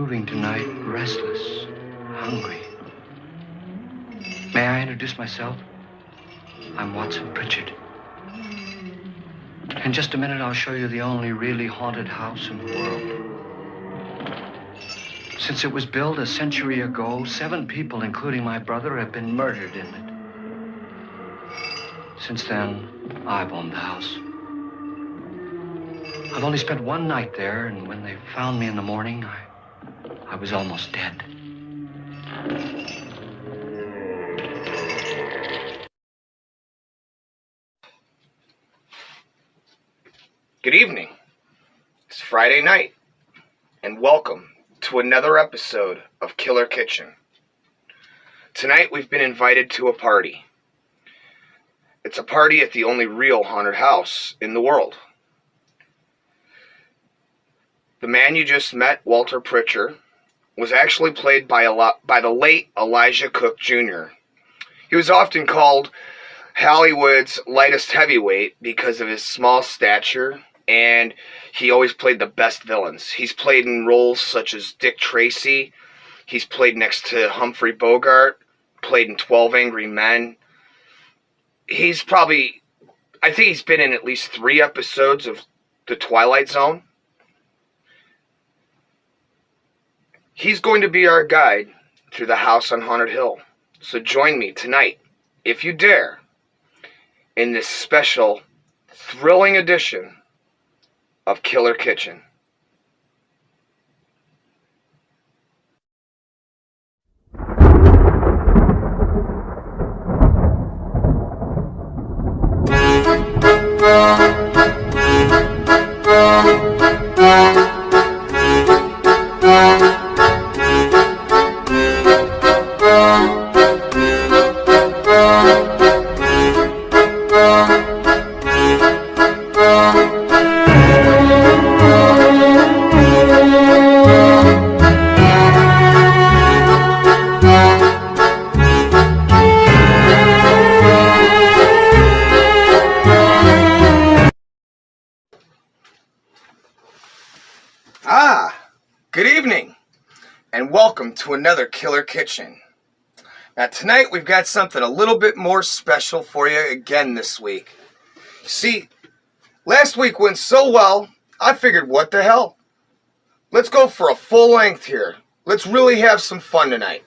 moving tonight, restless, hungry. May I introduce myself? I'm Watson Pritchard. In just a minute, I'll show you the only really haunted house in the world. Since it was built a century ago, 7 people, including my brother, have been murdered in it. Since then, I've owned the house. I've only spent one night there, and when they found me in the morning, I was almost dead. Good evening. It's Friday night, and welcome to another episode of Killer Kitchen. Tonight we've been invited to a party. It's a party at the only real haunted house in the world. The man you just met, Walter Pritchard, was actually played by the late Elijah Cook Jr. He was often called Hollywood's lightest heavyweight because of his small stature, and he always played the best villains. He's played in roles such as Dick Tracy. He's played next to Humphrey Bogart, played in 12 Angry Men. I think he's been in at least 3 episodes of The Twilight Zone. He's going to be our guide through the house on Haunted Hill. So join me tonight, if you dare, in this special, thrilling edition of Killer Kitchen. Good evening, and welcome to another Killer Kitchen. Now tonight we've got something a little bit more special for you again this week. See, last week went so well, I figured what the hell? Let's go for a full length here. Let's really have some fun tonight.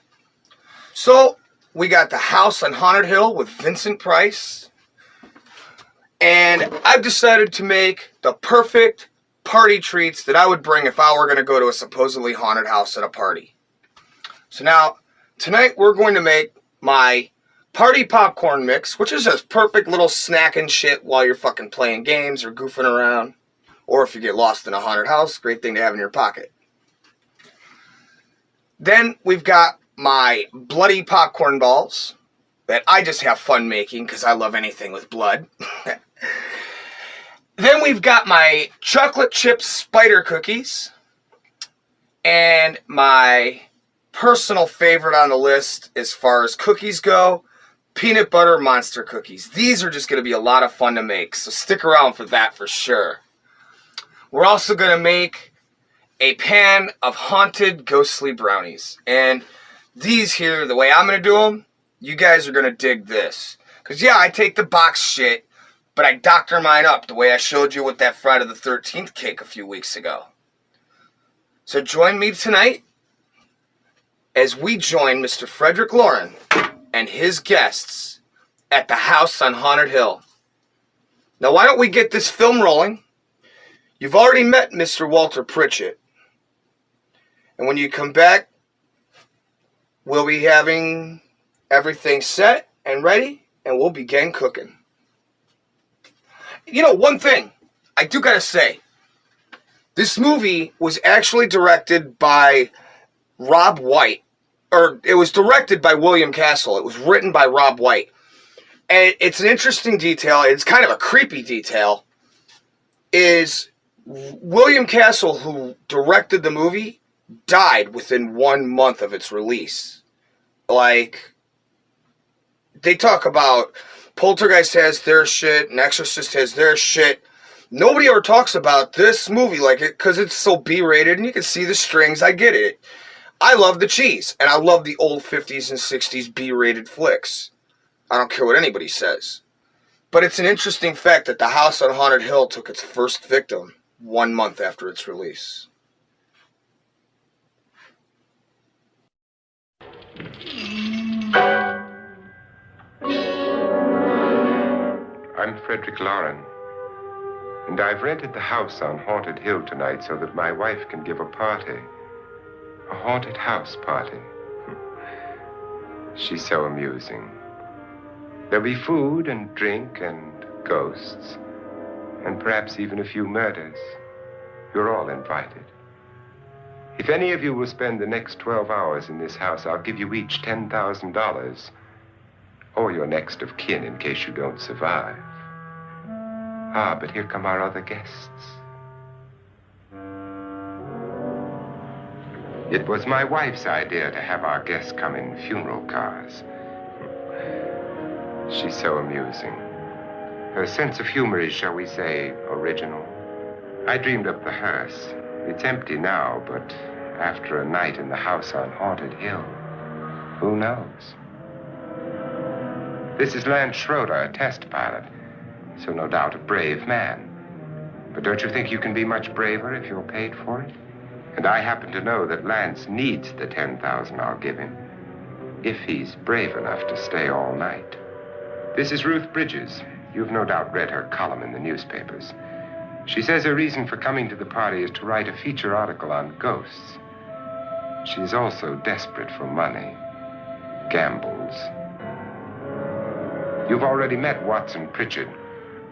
So, we got the house on Haunted Hill with Vincent Price, and I've decided to make the perfect party treats that I would bring if I were going to go to a supposedly haunted house at a party. So now, tonight we're going to make my party popcorn mix, which is just perfect little snack and shit while you're fucking playing games or goofing around. Or if you get lost in a haunted house, great thing to have in your pocket. Then we've got my bloody popcorn balls that I just have fun making because I love anything with blood. Then we've got my chocolate chip spider cookies, and my personal favorite on the list as far as cookies go, peanut butter monster cookies. These are just going to be a lot of fun to make, so stick around for that for sure. We're also going to make a pan of haunted ghostly brownies, and these here, the way I'm going to do them, you guys are going to dig this. Because yeah, I take the box shit, but I doctor mine up the way I showed you with that Friday the 13th cake a few weeks ago. So join me tonight as we join Mr. Frederick Lauren and his guests at the house on Haunted Hill. Now why don't we get this film rolling? You've already met Mr. Walter Pritchard. And when you come back, we'll be having everything set and ready, and we'll begin cooking. You know, one thing I do gotta say, this movie was actually directed by Rob White, or it was directed by William Castle. It was written by Rob White. And it's an interesting detail, it's kind of a creepy detail, is William Castle, who directed the movie, died within 1 month of its release. Like, they talk about Poltergeist has their shit, and Exorcist has their shit. Nobody ever talks about this movie like it because it's so B-rated and you can see the strings. I get it. I love the cheese, and I love the old 50s and 60s B-rated flicks. I don't care what anybody says. But it's an interesting fact that The House on Haunted Hill took its first victim 1 month after its release. I'm Frederick Lauren, and I've rented the house on Haunted Hill tonight so that my wife can give a party. A haunted house party. She's so amusing. There'll be food and drink and ghosts, and perhaps even a few murders. You're all invited. If any of you will spend the next 12 hours in this house, I'll give you each $10,000, or your next of kin in case you don't survive. Ah, but here come our other guests. It was my wife's idea to have our guests come in funeral cars. She's so amusing. Her sense of humor is, shall we say, original. I dreamed up the hearse. It's empty now, but after a night in the house on Haunted Hill, who knows? This is Lance Schroeder, a test pilot, so no doubt a brave man. But don't you think you can be much braver if you're paid for it? And I happen to know that Lance needs the $10,000 I'll give him, if he's brave enough to stay all night. This is Ruth Bridges. You've no doubt read her column in the newspapers. She says her reason for coming to the party is to write a feature article on ghosts. She's also desperate for money. Gambles. You've already met Watson Pritchard,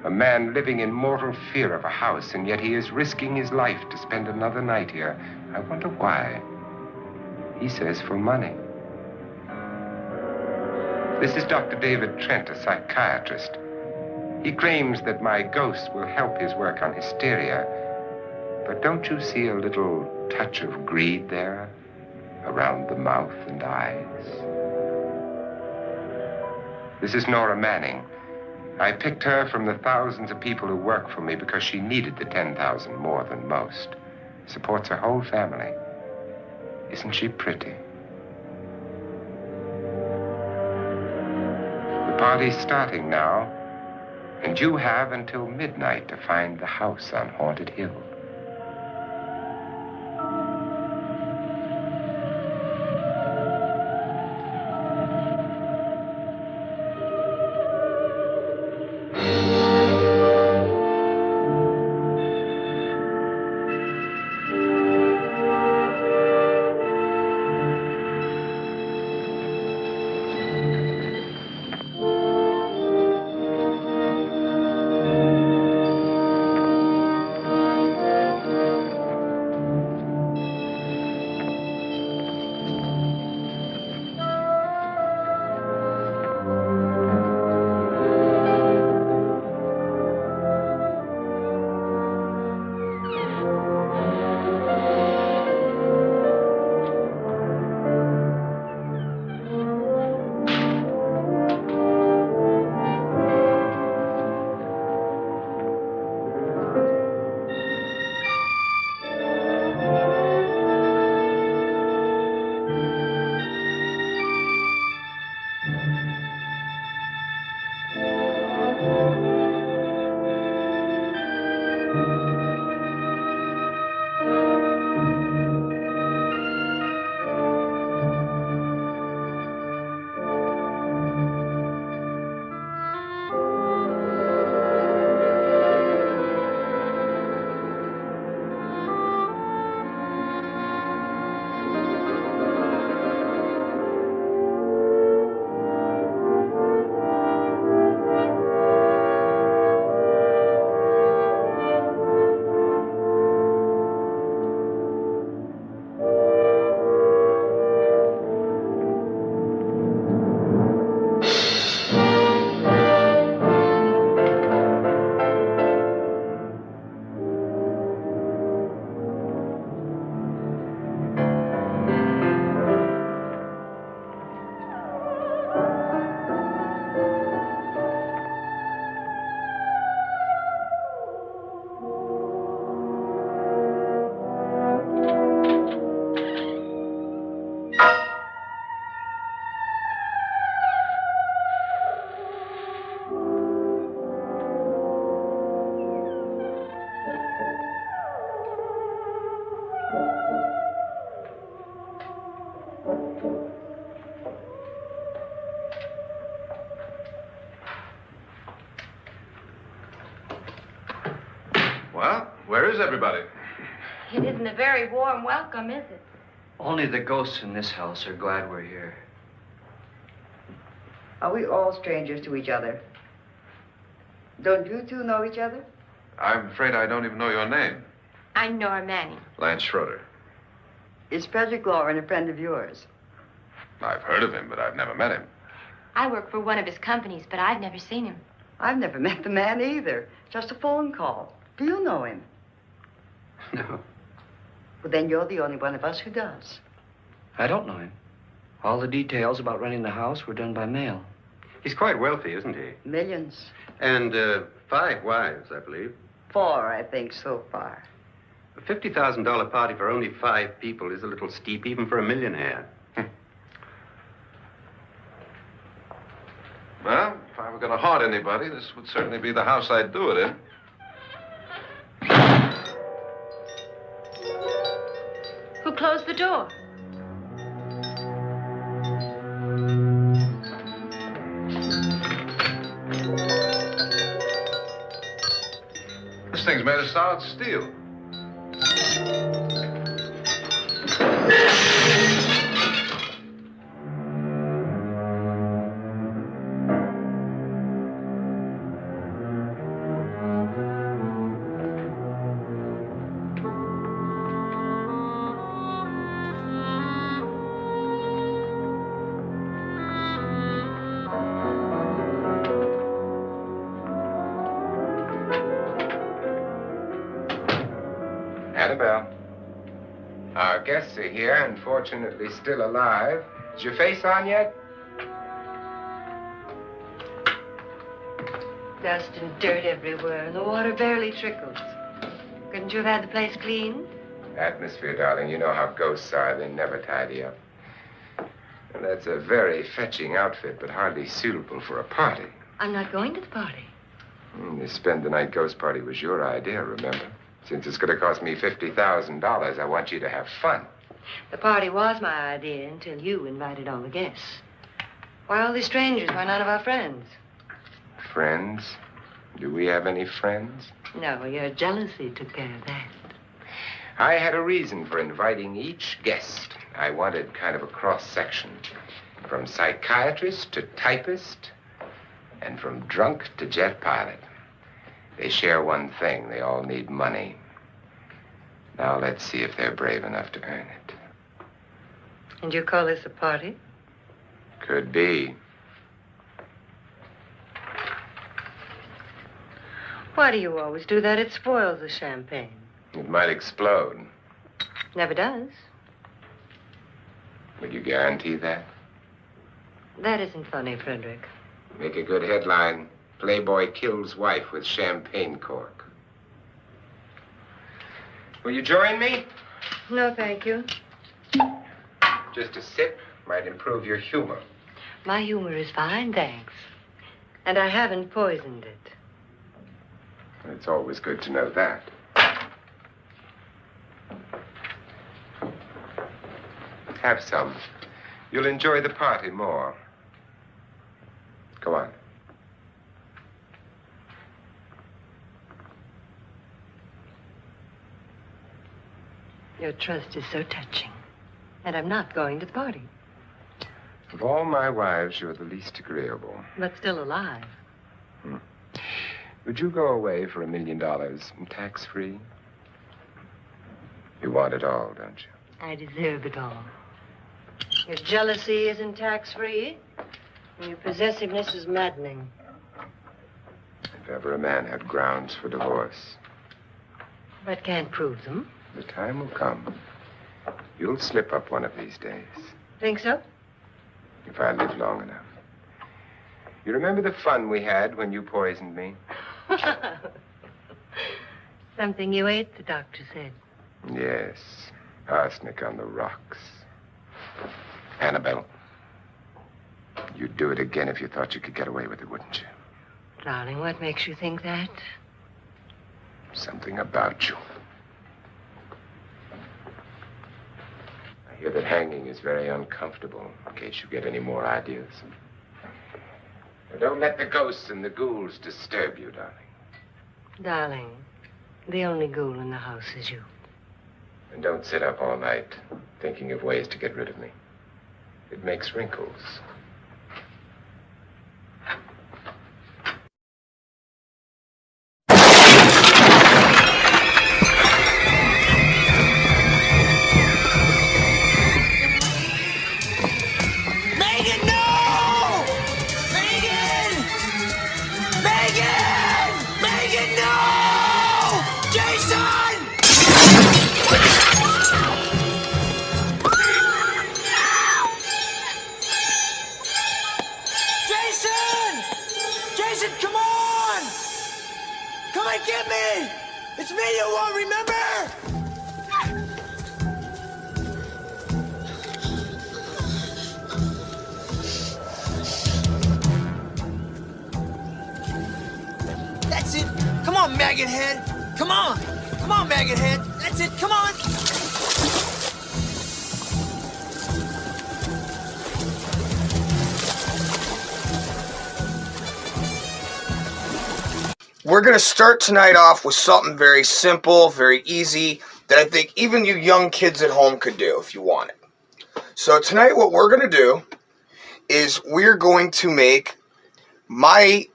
a man living in mortal fear of a house, and yet he is risking his life to spend another night here. I wonder why. He says for money. This is Dr. David Trent, a psychiatrist. He claims that my ghost will help his work on hysteria. But don't you see a little touch of greed there, around the mouth and eyes? This is Nora Manning. I picked her from the thousands of people who work for me because she needed the $10,000 more than most. Supports her whole family. Isn't she pretty? The party's starting now, and you have until midnight to find the house on Haunted Hill. Well, where is everybody? It isn't a very warm welcome, is it? Only the ghosts in this house are glad we're here. Are we all strangers to each other? Don't you two know each other? I'm afraid I don't even know your name. I'm Nora Manning. Lance Schroeder. Is Frederick Lauren a friend of yours? I've heard of him, but I've never met him. I work for one of his companies, but I've never seen him. I've never met the man either. Just a phone call. Do you know him? No, Well, then you're the only one of us who does. I don't know him. All the details about running the house were done by mail. He's quite wealthy, isn't he? Millions. And 5 wives, I believe. 4, I think, so far. A $50,000 party for only 5 people is a little steep, even for a millionaire. Well, if I were going to haunt anybody, this would certainly be the house I'd do it in. Who closed the door? This thing's made of solid steel. Annabelle, our guests are here, unfortunately still alive. Is your face on yet? Dust and dirt everywhere, and the water barely trickles. Couldn't you have had the place cleaned? Atmosphere, darling. You know how ghosts are. They never tidy up. And that's a very fetching outfit, but hardly suitable for a party. I'm not going to the party. The spend-the-night ghost party was your idea, remember? Since it's going to cost me $50,000, I want you to have fun. The party was my idea until you invited all the guests. Why, all these strangers were none of our friends. Friends? Do we have any friends? No, your jealousy took care of that. I had a reason for inviting each guest. I wanted kind of a cross-section. From psychiatrist to typist, and from drunk to jet pilot. They share one thing. They all need money. Now let's see if they're brave enough to earn it. And you call this a party? Could be. Why do you always do that? It spoils the champagne. It might explode. Never does. Will you guarantee that? That isn't funny, Frederick. Make a good headline. Playboy kills wife with champagne cork. Will you join me? No, thank you. Just a sip might improve your humor. My humor is fine, thanks. And I haven't poisoned it. It's always good to know that. Have some. You'll enjoy the party more. Go on. Your trust is so touching. And I'm not going to the party. Of all my wives, you're the least agreeable. But still alive. Would you go away for $1 million and tax-free? You want it all, don't you? I deserve it all. Your jealousy isn't tax-free. And your possessiveness is maddening. If ever a man had grounds for divorce, But can't prove them. the time will come. You'll slip up one of these days, Think so? if I live long enough. You remember the fun we had when you poisoned me? Something you ate, the doctor said. Yes, arsenic on the rocks. Annabelle, you'd do it again if you thought you could get away with it, wouldn't you? Darling, what makes you think that? Something about you. I hear that hanging is very uncomfortable, in case you get any more ideas. Now, don't let the ghosts and the ghouls disturb you, darling. Darling, The only ghoul in the house is you. And don't sit up all night thinking of ways to get rid of me. It makes wrinkles. Megan, no! Megan! Megan! Megan, no! Jason! Jason! Jason, come on! Come and get me! It's me you won't remember! That's it. Come on, maggot head. Come on. Come on, maggot head. That's it. Come on. We're going to start tonight off with something very simple, very easy, that I think even you young kids at home could do if you want it. So tonight what we're going to do is we're going to make my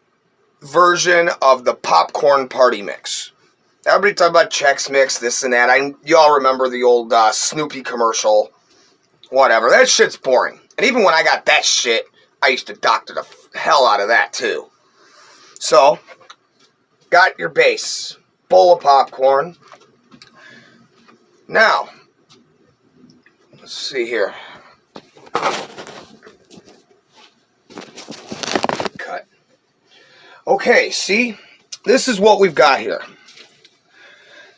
version of the popcorn party mix. Everybody talk about Chex Mix, this and that. Y'all remember the old Snoopy commercial. Whatever. That shit's boring. And even when I got that shit, I used to doctor the hell out of that too. So, got your base. Bowl of popcorn. Now, let's see here. Cut. Okay, see? This is what we've got here.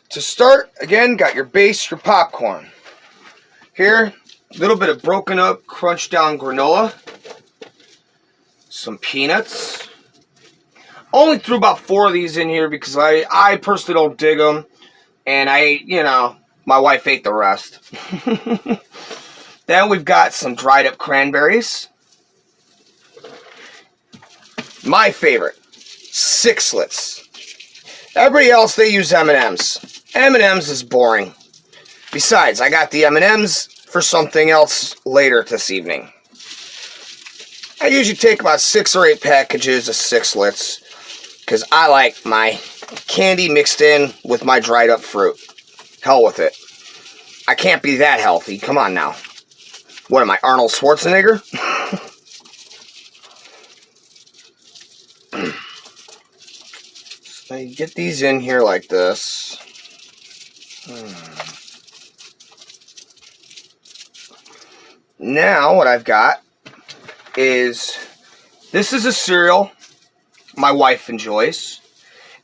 To start, again, got your base, your popcorn. Here, a little bit of broken up, crunched down granola. Some peanuts. Only threw about 4 of these in here because I personally don't dig them. And my wife ate the rest. Then we've got some dried up cranberries. My favorite, Sixlets. Everybody else, they use M&Ms. M&Ms is boring. Besides, I got the M&Ms for something else later this evening. I usually take about 6 or 8 packages of Sixlets because I like my candy mixed in with my dried up fruit. Hell with it. I can't be that healthy. Come on now. What am I, Arnold Schwarzenegger? So you get these in here like this. Now what I've got is, this is a cereal my wife enjoys,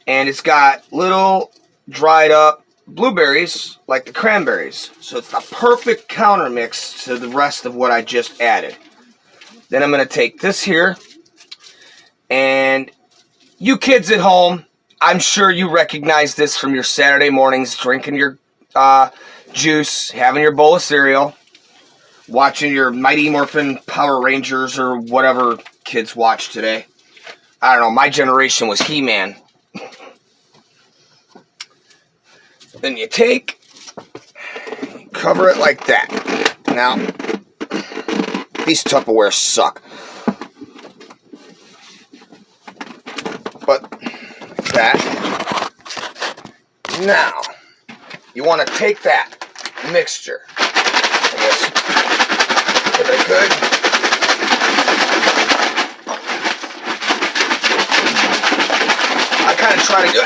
and it's got little dried up blueberries like the cranberries, so it's the perfect counter mix to the rest of what I just added. Then I'm going to take this here, and you kids at home, I'm sure you recognize this from your Saturday mornings, drinking your juice, having your bowl of cereal, watching your Mighty Morphin Power Rangers or whatever kids watch today. I don't know, my generation was He-Man. Then you take, cover it like that. Now, these Tupperwares suck. But, like that. Now, you want to take that mixture. I guess, give it a good. I kind of try to do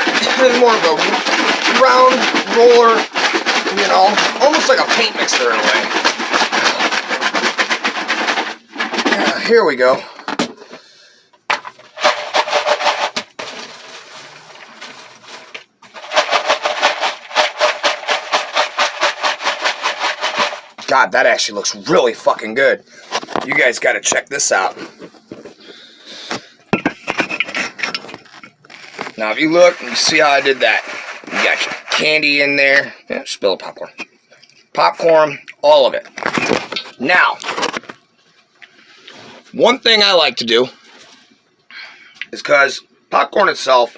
it more of a round roller, almost like a paint mixer in a way. Yeah, here we go. God, that actually looks really fucking good. You guys got to check this out. Now, if you look, you see how I did that. You got your candy in there. Yeah, spill popcorn. Popcorn, all of it. Now, one thing I like to do is because popcorn itself,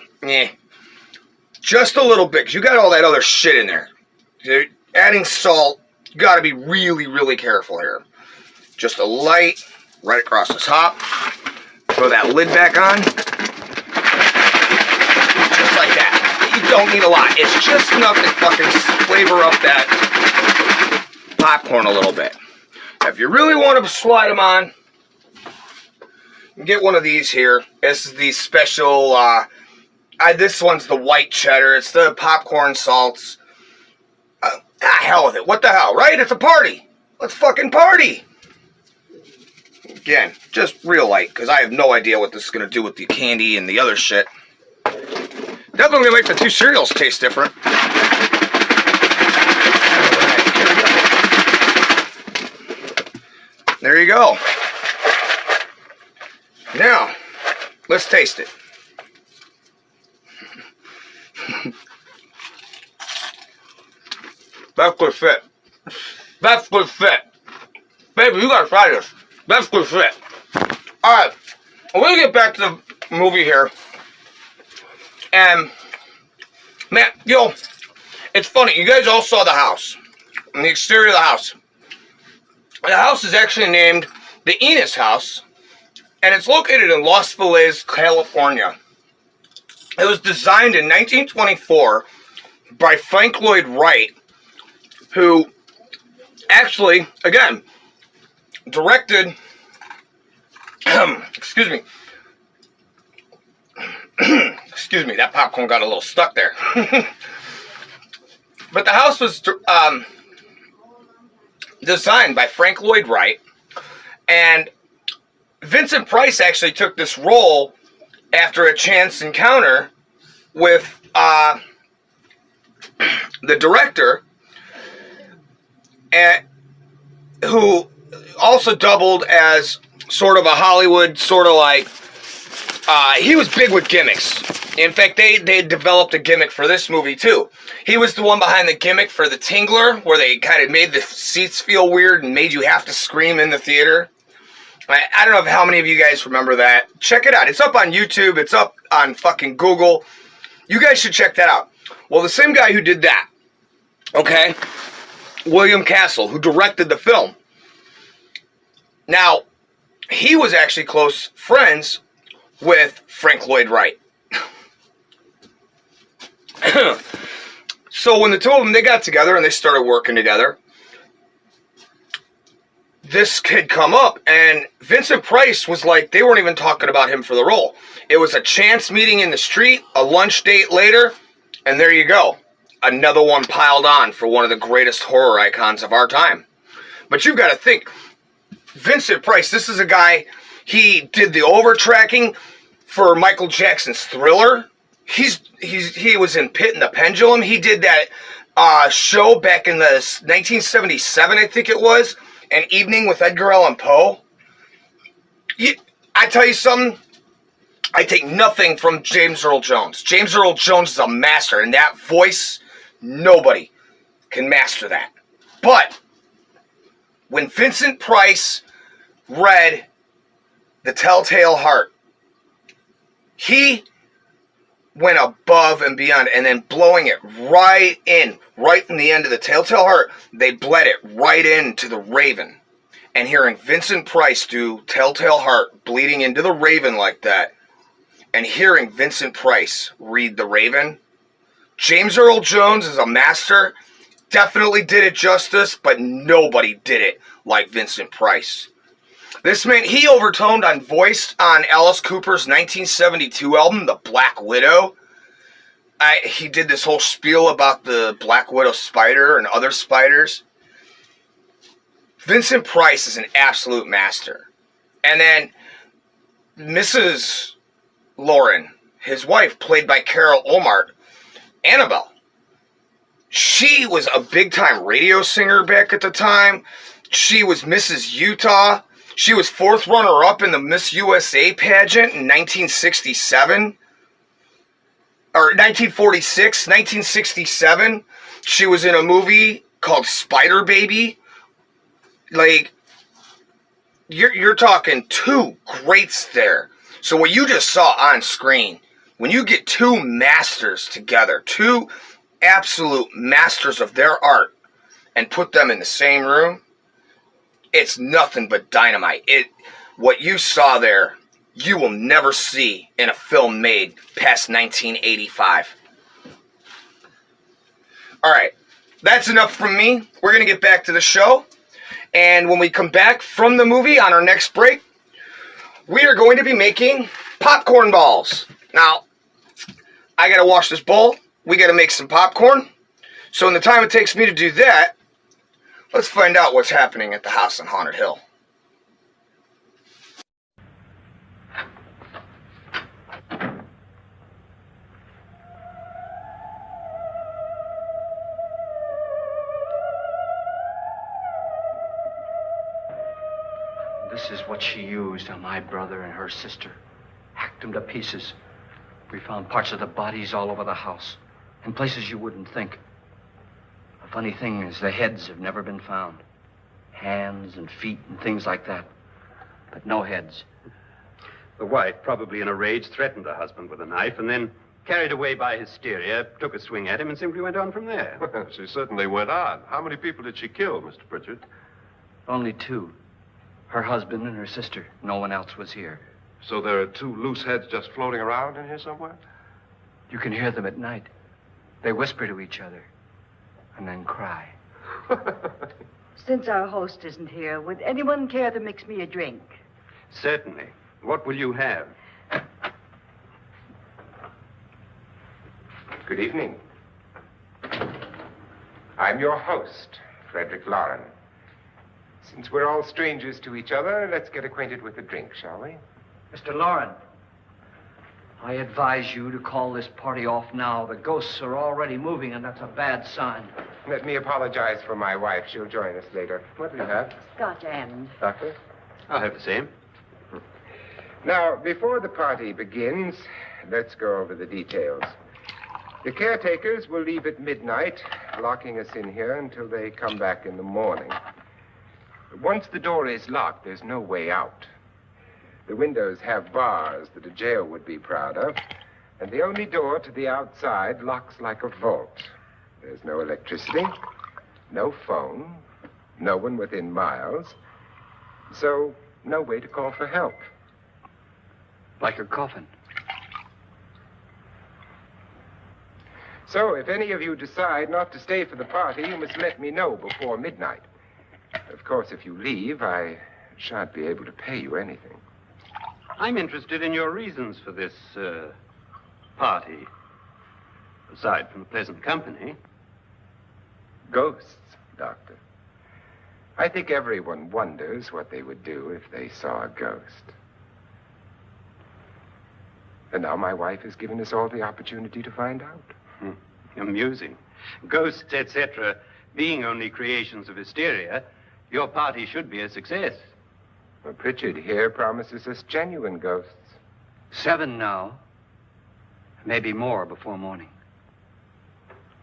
Just a little bit, 'cause you got all that other shit in there. You're adding salt, you got to be really, really careful here. Just a light right across the top. Throw that lid back on. Just like that. You don't need a lot. It's just enough to fucking flavor up that popcorn a little bit. If you really want to slide them on, get one of these here. This is the special, this one's the white cheddar. It's the popcorn salts. Hell with it. What the hell, right? It's a party. Let's fucking party. Again, just real light, because I have no idea what this is going to do with the candy and the other shit. Definitely going to make the two cereals taste different. There you go. Now, let's taste it. That's good fit. That's good fit. Baby, you gotta try this. That's good fit. Alright, we're gonna get back to the movie here. And, man, yo, it's funny. You guys all saw the house. And the exterior of the house. The house is actually named the Enos House. And it's located in Los Feliz, California. It was designed in 1924 by Frank Lloyd Wright, who actually, again, directed, excuse me, that popcorn got a little stuck there. But the house was designed by Frank Lloyd Wright, and Vincent Price actually took this role after a chance encounter with the director, who also doubled as sort of a Hollywood, sort of like, he was big with gimmicks. In fact, they developed a gimmick for this movie too. He was the one behind the gimmick for the Tingler, where they kind of made the seats feel weird and made you have to scream in the theater. I don't know how many of you guys remember that. Check it out. It's up on YouTube. It's up on fucking Google. You guys should check that out. Well, the same guy who did that, okay, William Castle, who directed the film. Now, he was actually close friends with Frank Lloyd Wright. So when the two of them, they got together and they started working together, this kid come up, and Vincent Price was like, they weren't even talking about him for the role. It was a chance meeting in the street, a lunch date later, and there you go. Another one piled on for one of the greatest horror icons of our time. But you've got to think, Vincent Price, this is a guy, he did the overtracking for Michael Jackson's Thriller. He was in Pit and the Pendulum. He did that show back in the 1977, I think it was, An Evening with Edgar Allan Poe. I tell you something, I take nothing from James Earl Jones. James Earl Jones is a master, and that voice, nobody can master that. But when Vincent Price read The Telltale Heart, he went above and beyond, and then blowing it right in the end of The Telltale Heart, they bled it right into The Raven. And hearing Vincent Price do Telltale Heart bleeding into The Raven like that, and hearing Vincent Price read The Raven, James Earl Jones is a master, definitely did it justice, but nobody did it like Vincent Price. This man, he overtoned on voice on Alice Cooper's 1972 album, The Black Widow. He did this whole spiel about the Black Widow spider and other spiders. Vincent Price is an absolute master. And then Mrs. Lauren, his wife, played by Carol Omart, Annabelle. She was a big-time radio singer back at the time. She was Mrs. Utah. She was fourth runner-up in the Miss USA pageant in 1967. Or 1946, 1967. She was in a movie called Spider Baby. Like, you're talking two greats there. So what you just saw on screen when you get two masters together, two absolute masters of their art, and put them in the same room, it's nothing but dynamite. What you saw there, you will never see in a film made past 1985. All right, that's enough from me. We're going to get back to the show. And when we come back from the movie on our next break, we are going to be making popcorn balls. Now, I got to wash this bowl. We got to make some popcorn. So in the time it takes me to do that, let's find out what's happening at the house on Haunted Hill. This is what she used on my brother and her sister. Hacked them to pieces. We found parts of the bodies all over the house, in places you wouldn't think. The funny thing is the heads have never been found. Hands and feet and things like that. But no heads. The wife, probably in a rage, threatened her husband with a knife and then, carried away by hysteria, took a swing at him and simply went on from there. Well, she certainly went on. How many people did she kill, Mr. Pritchard? Only two. Her husband and her sister. No one else was here. So there are two loose heads just floating around in here somewhere? You can hear them at night. They whisper to each other and then cry. Since our host isn't here, would anyone care to mix me a drink? Certainly. What will you have? Good evening. I'm your host, Frederick Lauren. Since we're all strangers to each other, let's get acquainted with a drink, shall we? Mr. Lauren, I advise you to call this party off now. The ghosts are already moving, and that's a bad sign. Let me apologize for my wife. She'll join us later. What do you have? Scotch and. Doctor? I'll have the same. Now, before the party begins, let's go over the details. The caretakers will leave at midnight, locking us in here until they come back in the morning. Once the door is locked, there's no way out. The windows have bars that a jail would be proud of, and the only door to the outside locks like a vault. There's no electricity, no phone, no one within miles, so no way to call for help. Like a coffin. So if any of you decide not to stay for the party, you must let me know before midnight. Of course, if you leave, I shan't be able to pay you anything. I'm interested in your reasons for this, party. Aside from the pleasant company. Ghosts, Doctor. I think everyone wonders what they would do if they saw a ghost. And now my wife has given us all the opportunity to find out. Amusing. Ghosts, etc., being only creations of hysteria, your party should be a success. Well, Pritchard here promises us genuine ghosts. 7 now. Maybe more before morning.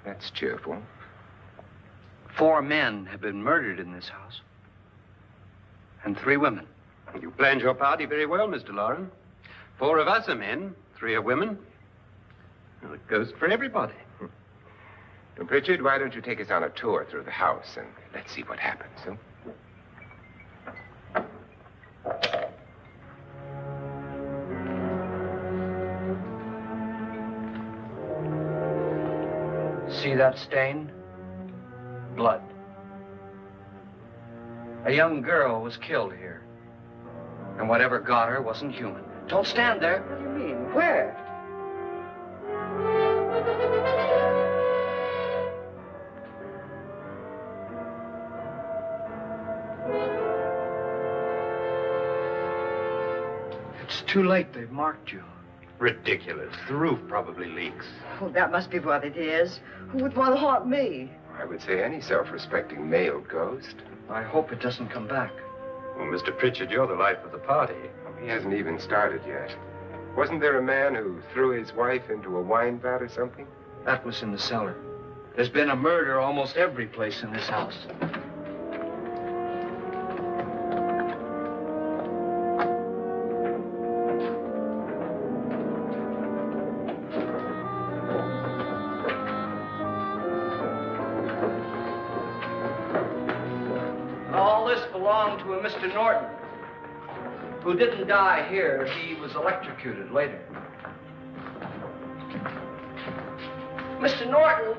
That's cheerful. 4 men have been murdered in this house. And 3 women. You planned your party very well, Mr. Lauren. 4 of us are men, 3 are women. Well, a ghost for everybody. Now, Pritchard, why don't you take us on a tour through the house and let's see what happens, huh? See that stain? Blood. A young girl was killed here. And whatever got her wasn't human. Don't stand there. What do you mean? Where? It's too late. They've marked you. Ridiculous. The roof probably leaks. Oh, that must be what it is. Who would want to haunt me? I would say any self-respecting male ghost. I hope it doesn't come back. Well, Mr. Pritchard, you're the life of the party. He hasn't even started yet. Wasn't there a man who threw his wife into a wine vat or something? That was in the cellar. There's been a murder almost every place in this house. to a Mr. Norton, who didn't die here. He was electrocuted later. Mr. Norton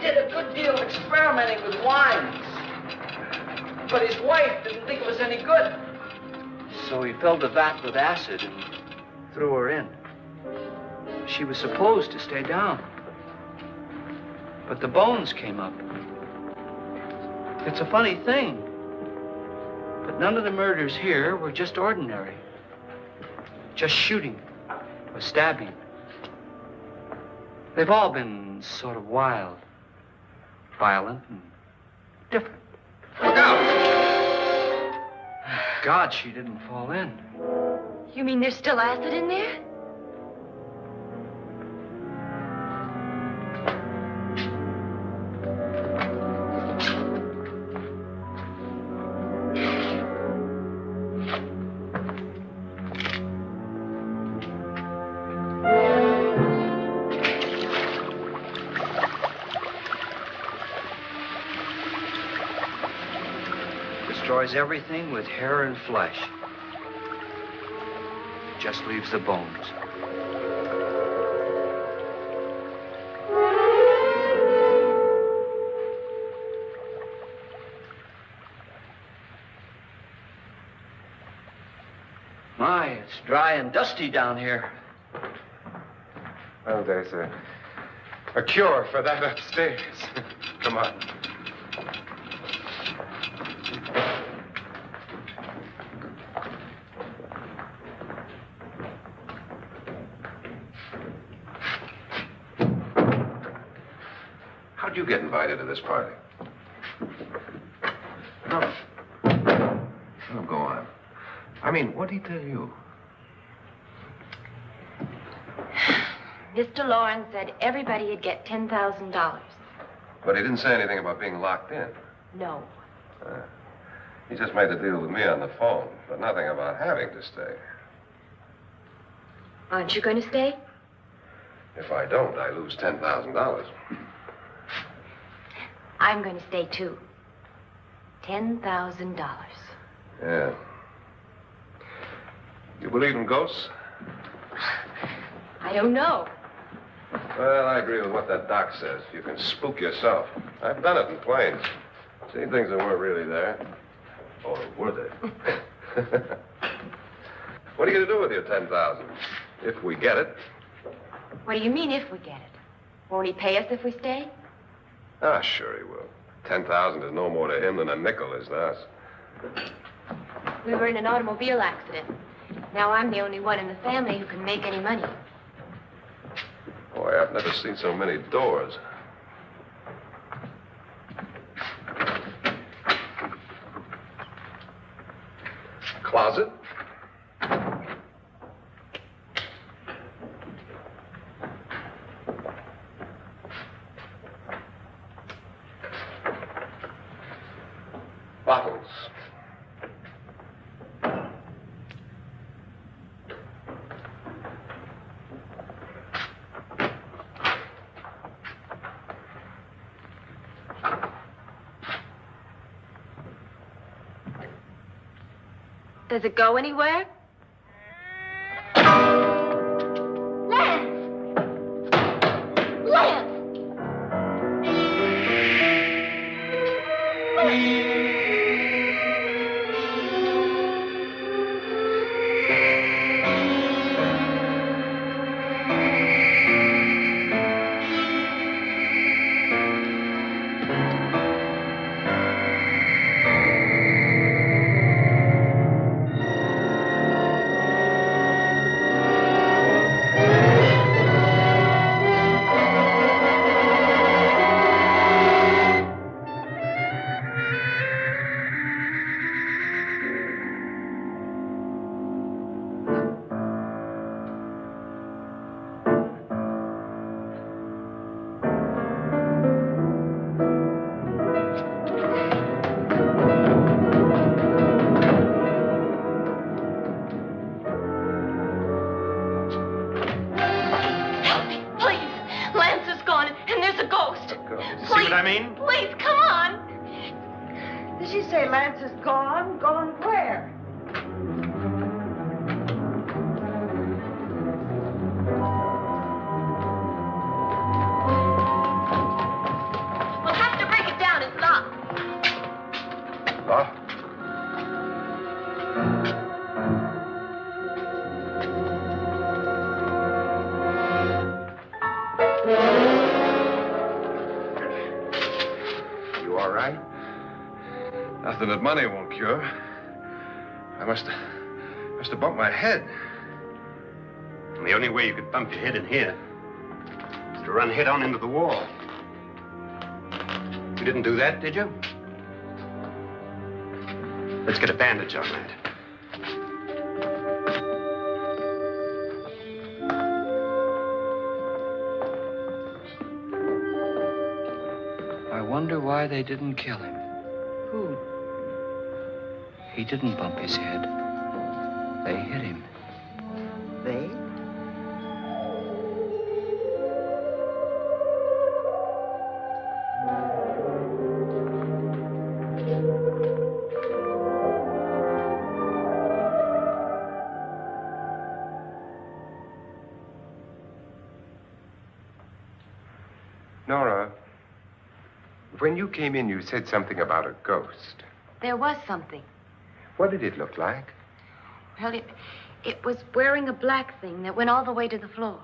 did a good deal of experimenting with wines, but his wife didn't think it was any good. So he filled the vat with acid and threw her in. She was supposed to stay down, but the bones came up. It's a funny thing, but none of the murders here were just ordinary. Just shooting or stabbing. They've all been sort of wild, violent, and different. Look out! God, she didn't fall in. You mean there's still acid in there? Destroys everything with hair and flesh. Just leaves the bones. My, it's dry and dusty down here. Well, there's a cure for that upstairs. Come on. How'd you get invited to this party? No. No, go on. I mean, what did he tell you? Mr. Lawrence said everybody'd get $10,000. But he didn't say anything about being locked in. No. He just made the deal with me on the phone, but nothing about having to stay. Aren't you going to stay? If I don't, I lose $10,000. I'm going to stay, too. $10,000. Yeah. You believe in ghosts? I don't know. Well, I agree with what that doc says. You can spook yourself. I've done it in planes. Seen things that weren't really there. Or were they? What are you going to do with your $10,000? If we get it. What do you mean, if we get it? Won't he pay us if we stay? Ah, sure he will. 10,000 is no more to him than a nickel is to us. We were in an automobile accident. Now I'm the only one in the family who can make any money. Boy, I've never seen so many doors. Closet? Bottles. Does it go anywhere? Lance! Lance! she say Lance is gone? Gone where? We'll have to break it down. It's locked. Locked? You all right? Nothing that money won't cure. I must have bumped my head. And the only way you could bump your head in here is to run head on into the wall. You didn't do that, did you? Let's get a bandage on that. I wonder why they didn't kill him. Who? He didn't bump his head. They hit him. They? Nora, when you came in, you said something about a ghost. There was something. What did it look like? Well, it was wearing a black thing that went all the way to the floor.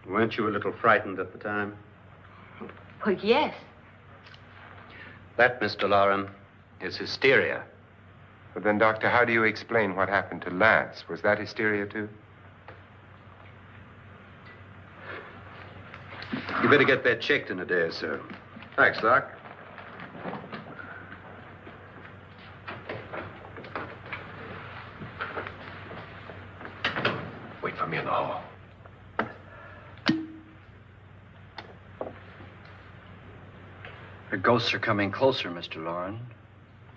Weren't you a little frightened at the time? Well, yes. That, Mr. Loren, is hysteria. Well, then, Doctor, how do you explain what happened to Lance? Was that hysteria, too? You better get that checked in a day or so. Thanks, Doc. Wait for me in the hall. The ghosts are coming closer, Mr. Loren.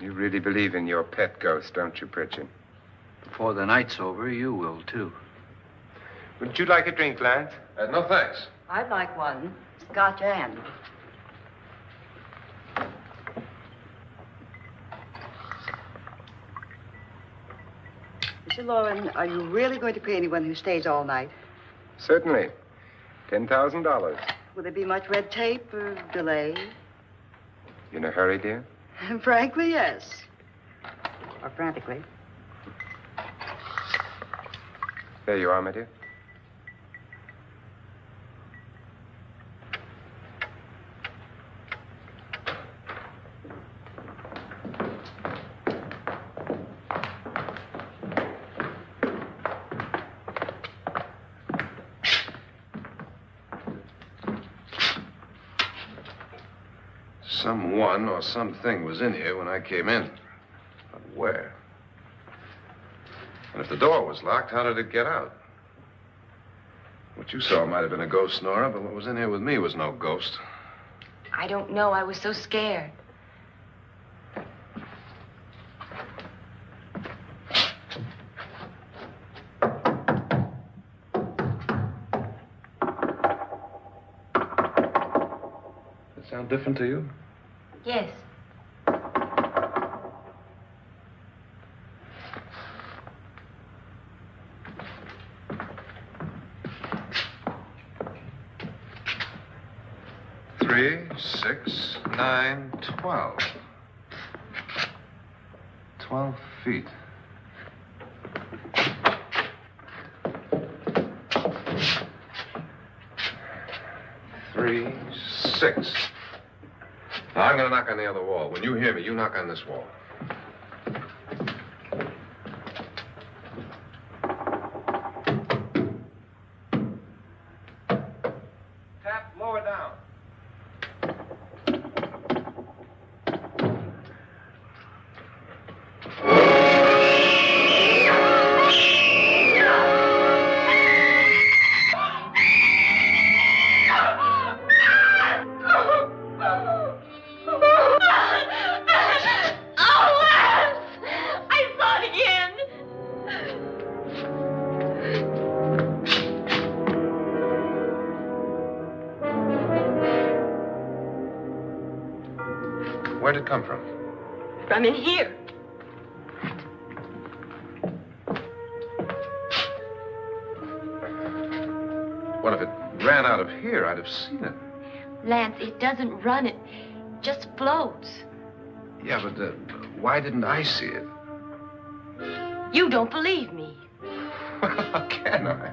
You really believe in your pet ghost, don't you, Pritchard? Before the night's over, you will, too. Would you like a drink, Lance? No, thanks. I'd like one. Scotch and. Mr. Loren, are you really going to pay anyone who stays all night? Certainly. $10,000. Will there be much red tape or delay? You in a hurry, dear? Frankly, yes. Or frantically. There you are, my dear. Someone or something was in here when I came in. But where? And if the door was locked, how did it get out? What you saw might have been a ghost, Nora, but what was in here with me was no ghost. I don't know. I was so scared. Does it sound different to you? Yes. Three, 6, 9, 12. 12 feet. Three, 6. Now, I'm going to knock on the other wall. When you hear me, you knock on this wall. Tap lower down. Where'd it come from? From in here. Well, if it ran out of here, I'd have seen it. Lance, it doesn't run, it just floats. Yeah, but why didn't I see it? You don't believe me. Well, how can I?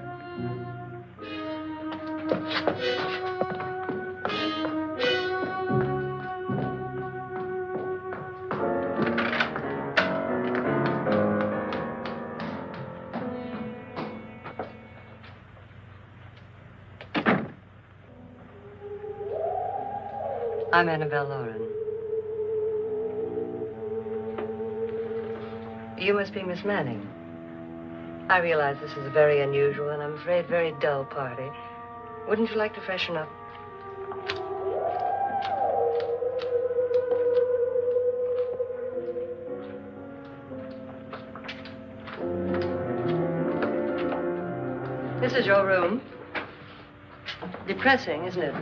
I'm Annabelle Lauren. You must be Miss Manning. I realize this is a very unusual and I'm afraid very dull party. Wouldn't you like to freshen up? This is your room. Depressing, isn't it?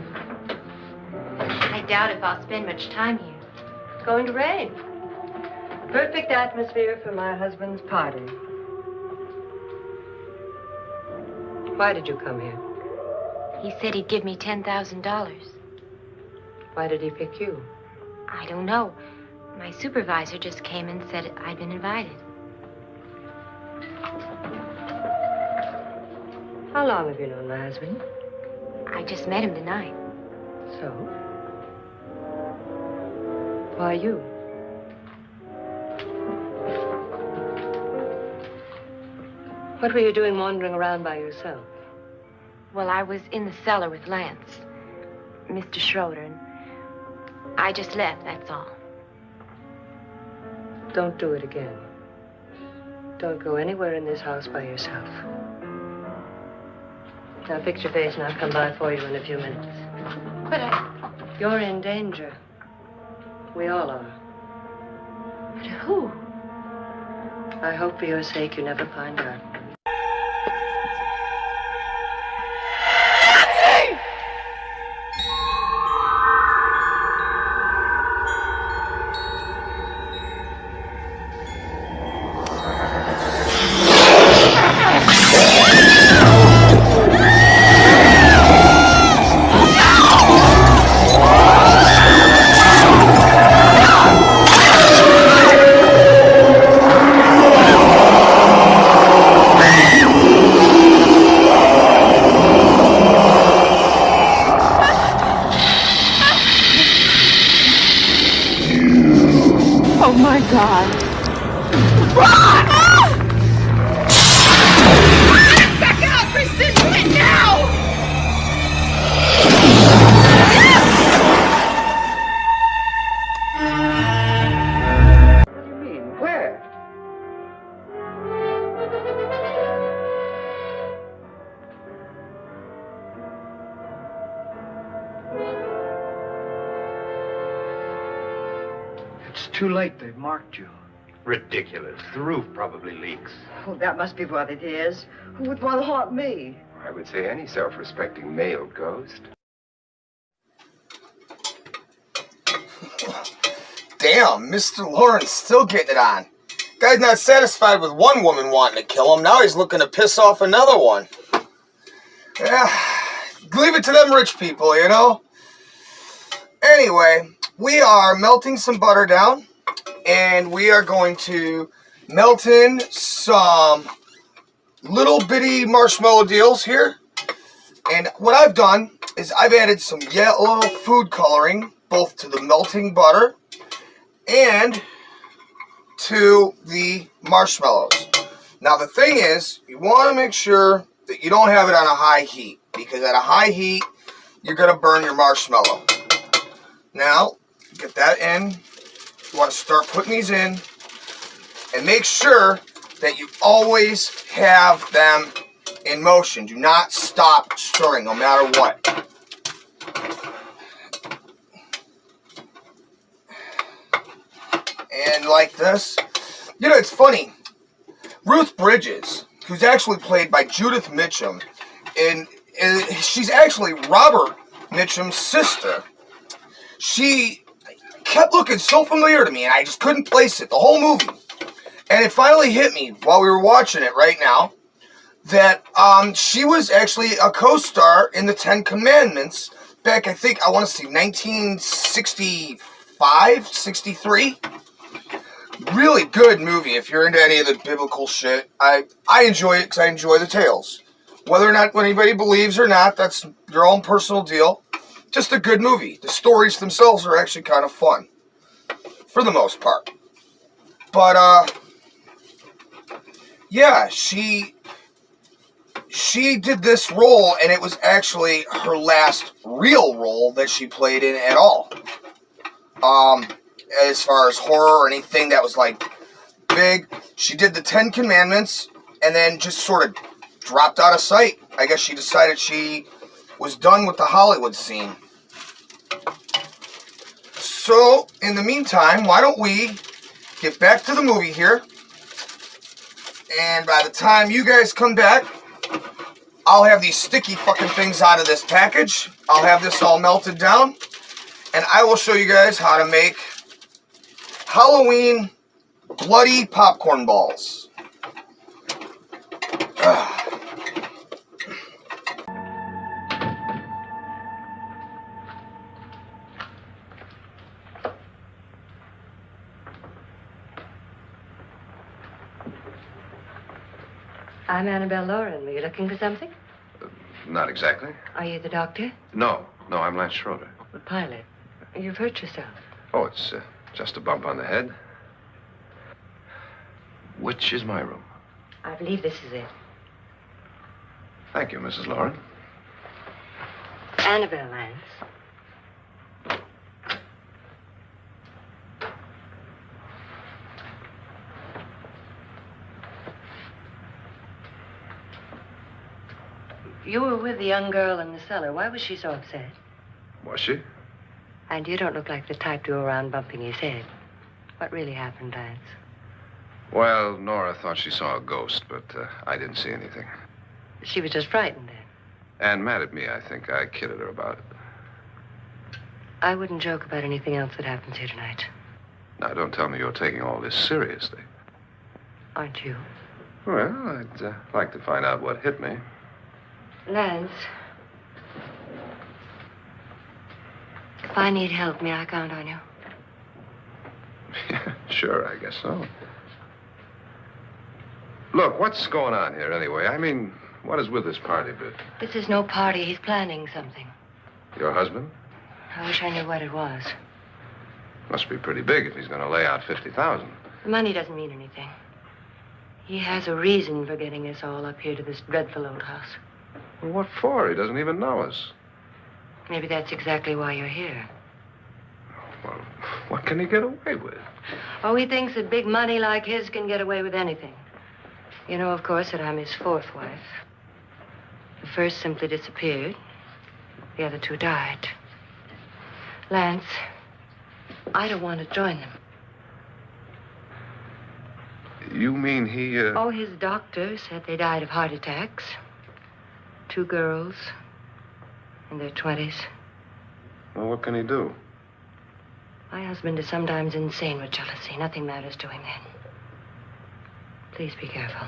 I doubt if I'll spend much time here. It's going to rain. Perfect atmosphere for my husband's party. Why did you come here? He said he'd give me $10,000. Why did he pick you? I don't know. My supervisor just came and said I'd been invited. How long have you known my husband? I just met him tonight. So? Why you? What were you doing wandering around by yourself? Well, I was in the cellar with Lance, Mr. Schroeder, and I just left, that's all. Don't do it again. Don't go anywhere in this house by yourself. Now fix your face and I'll come by for you in a few minutes. But You're in danger. We all are. But who? I hope for your sake you never find out. It's too late. They've marked you. Ridiculous. The roof probably leaks. Oh, that must be what it is. Who would want to haunt me? I would say any self-respecting male ghost. Damn, Mr. Lawrence still getting it on. Guy's not satisfied with one woman wanting to kill him. Now he's looking to piss off another one. Yeah, leave it to them rich people, you know? Anyway, we are melting some butter down. And we are going to melt in some little bitty marshmallow deals here. And what I've done is I've added some yellow food coloring both to the melting butter and to the marshmallows. Now the thing is, you want to make sure that you don't have it on a high heat, because at a high heat you're going to burn your marshmallow. Now get that in. You want to start putting these in and make sure that you always have them in motion. Do not stop stirring no matter what. And like this. You know, it's funny. Ruth Bridges, who's actually played by Judith Mitchum, and she's actually Robert Mitchum's sister. She kept looking so familiar to me, and I just couldn't place it the whole movie. And it finally hit me while we were watching it right now that she was actually a co-star in the Ten Commandments back, I want to say 1965, 63. Really good movie if you're into any of the biblical shit. I enjoy it because I enjoy the tales. Whether or not anybody believes or not, that's your own personal deal. Just a good movie. The stories themselves are actually kind of fun. For the most part. But, yeah, she did this role, and it was actually her last real role that she played in at all. As far as horror or anything that was, like, big. She did the Ten Commandments, and then just sort of dropped out of sight. I guess she decided she was done with the Hollywood scene. So, in the meantime, why don't we get back to the movie here, and by the time you guys come back, I'll have these sticky fucking things out of this package. I'll have this all melted down, and I will show you guys how to make Halloween bloody popcorn balls. I'm Annabelle Lauren. Were you looking for something? Not exactly. Are you the doctor? No, I'm Lance Schroeder. The pilot. You've hurt yourself. Oh, it's just a bump on the head. Which is my room? I believe this is it. Thank you, Mrs. Lauren. Annabelle Lance. You were with the young girl in the cellar. Why was she so upset? Was she? And you don't look like the type to go around bumping his head. What really happened, Lance? Well, Nora thought she saw a ghost, but I didn't see anything. She was just frightened then. And mad at me, I think. I kidded her about it. I wouldn't joke about anything else that happens here tonight. Now, don't tell me you're taking all this seriously. Aren't you? Well, I'd like to find out what hit me. Lance. If I need help, may I count on you? Yeah, sure, I guess so. Look, what's going on here anyway? I mean, what is with this party bit? This is no party. He's planning something. Your husband? I wish I knew what it was. Must be pretty big if he's going to lay out 50,000. The money doesn't mean anything. He has a reason for getting us all up here to this dreadful old house. Well, what for? He doesn't even know us. Maybe that's exactly why you're here. Well, what can he get away with? Oh, he thinks that big money like his can get away with anything. You know, of course, that I'm his fourth wife. The first simply disappeared. The other two died. Lance, I don't want to join them. You mean he, Oh, his doctor said they died of heart attacks. 2 girls in their 20s. Well, what can he do? My husband is sometimes insane with jealousy. Nothing matters to him then. Please be careful.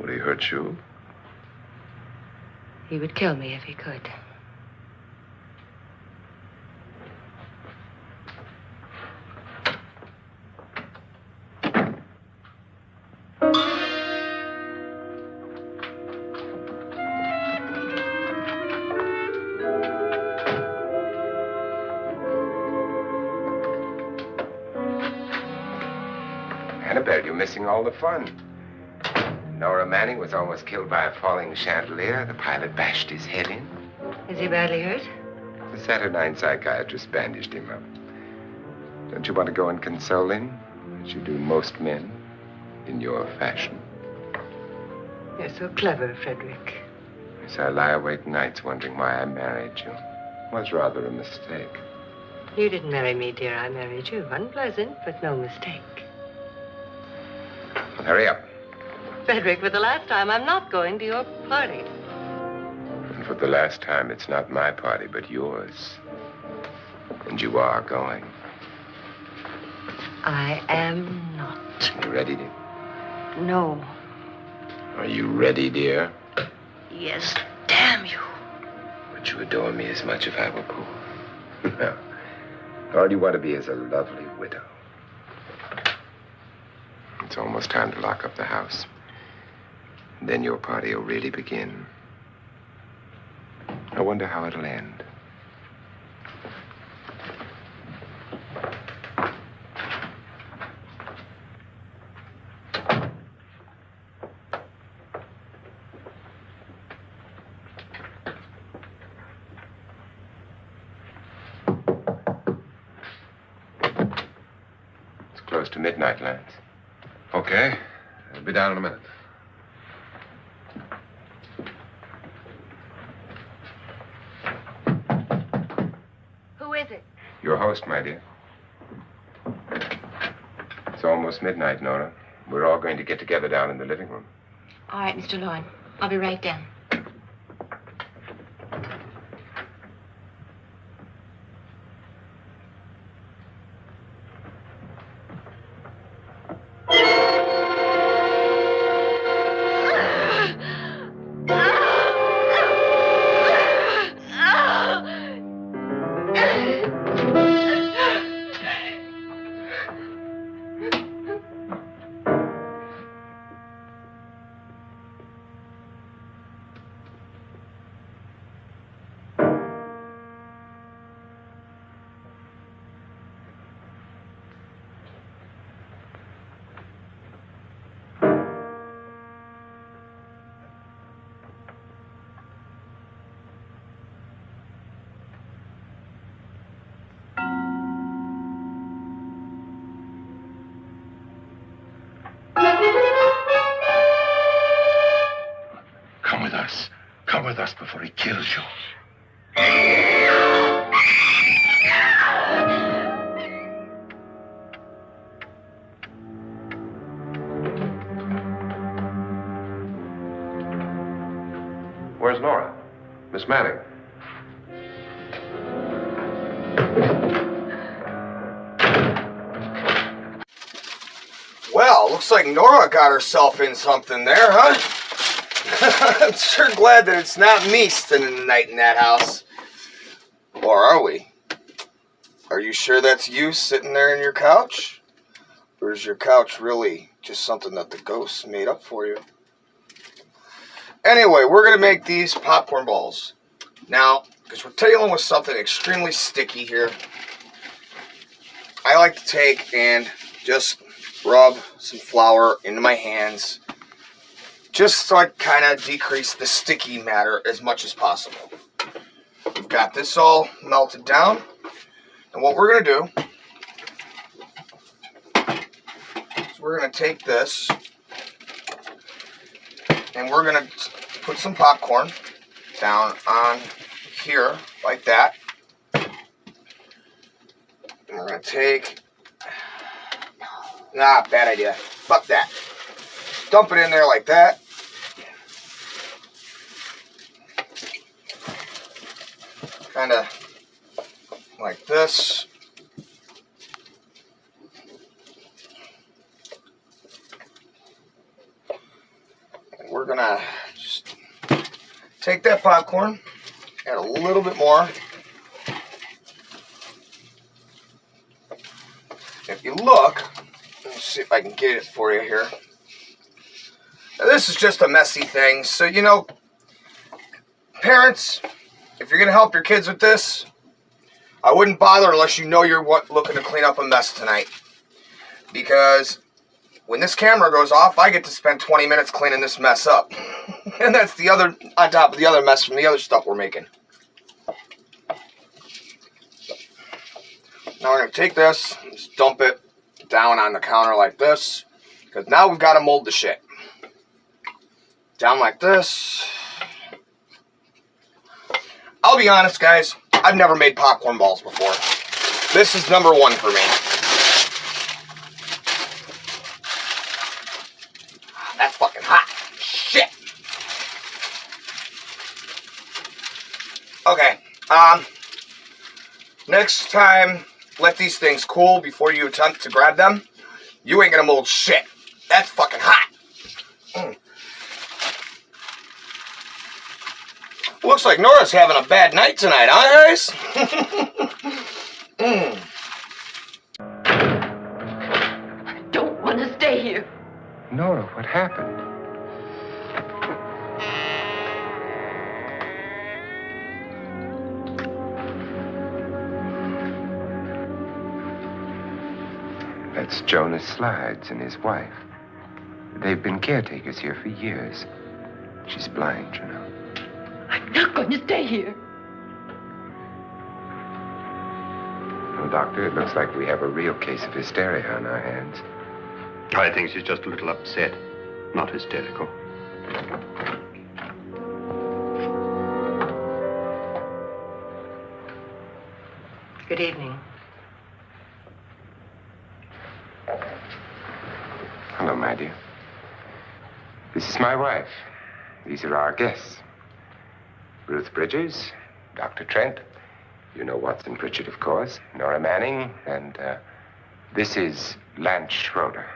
Would he hurt you? He would kill me if he could. Annabelle, you're missing all the fun. Nora Manning was almost killed by a falling chandelier. The pilot bashed his head in. Is he badly hurt? The Saturnine psychiatrist bandaged him up. Don't you want to go and console him, as you do most men, in your fashion? You're so clever, Frederick. So I lie awake nights wondering why I married you. It was rather a mistake. You didn't marry me, dear. I married you. Unpleasant, but no mistake. Well, hurry up. Frederick, for the last time, I'm not going to your party. And for the last time, it's not my party, but yours. And you are going. I am not. You ready, dear? No. Are you ready, dear? Yes, damn you. Would you adore me as much if I were poor? No. All you want to be is a lovely widow. It's almost time to lock up the house. And then your party will really begin. I wonder how it'll end. It's close to midnight, Lance. Okay. I'll be down in a minute. Who is it? Your host, my dear. It's almost midnight, Nora. We're all going to get together down in the living room. All right, Mr. Loren. I'll be right down. Come with us. Come with us before he kills you. Where's Nora? Miss Manning. Well, looks like Nora got herself in something there, huh? I'm sure glad that it's not me spending the night in that house. Or are we? Are you sure that's you sitting there in your couch? Or is your couch really just something that the ghosts made up for you? Anyway, we're going to make these popcorn balls. Now, because we're dealing with something extremely sticky here, I like to take and just rub some flour into my hands just so I kind of decrease the sticky matter as much as possible. We've got this all melted down, and what we're going to do is we're going to take this and we're going to put some popcorn down on here like that. And we're going to take, bad idea, fuck that. Dump it in there like that. Kind of like this. And we're gonna just take that popcorn, add a little bit more. If you look, let's see if I can get it for you here. Now, this is just a messy thing, so you know, parents, if you're gonna help your kids with this, I wouldn't bother unless you know you're looking to clean up a mess tonight. Because when this camera goes off, I get to spend 20 minutes cleaning this mess up. And that's the other, on top of the other mess from the other stuff we're making. Now we're gonna take this, just dump it down on the counter like this. Because now we've got to mold the shit. Down like this. I'll be honest, guys. I've never made popcorn balls before. This is number one for me. That's fucking hot. Shit. Okay. Next time, let these things cool before you attempt to grab them. You ain't gonna mold shit. That's fucking hot. Looks like Nora's having a bad night tonight, huh, guys? I don't want to stay here. Nora, what happened? That's Jonas Slides and his wife. They've been caretakers here for years. She's blind, you know. I'm not going to stay here. Well, Doctor, it looks like we have a real case of hysteria on our hands. I think she's just a little upset, not hysterical. Good evening. Hello, my dear. This is my wife. These are our guests. Ruth Bridges, Dr. Trent. You know Watson Pritchard, of course. Nora Manning, and this is Lance Schroeder.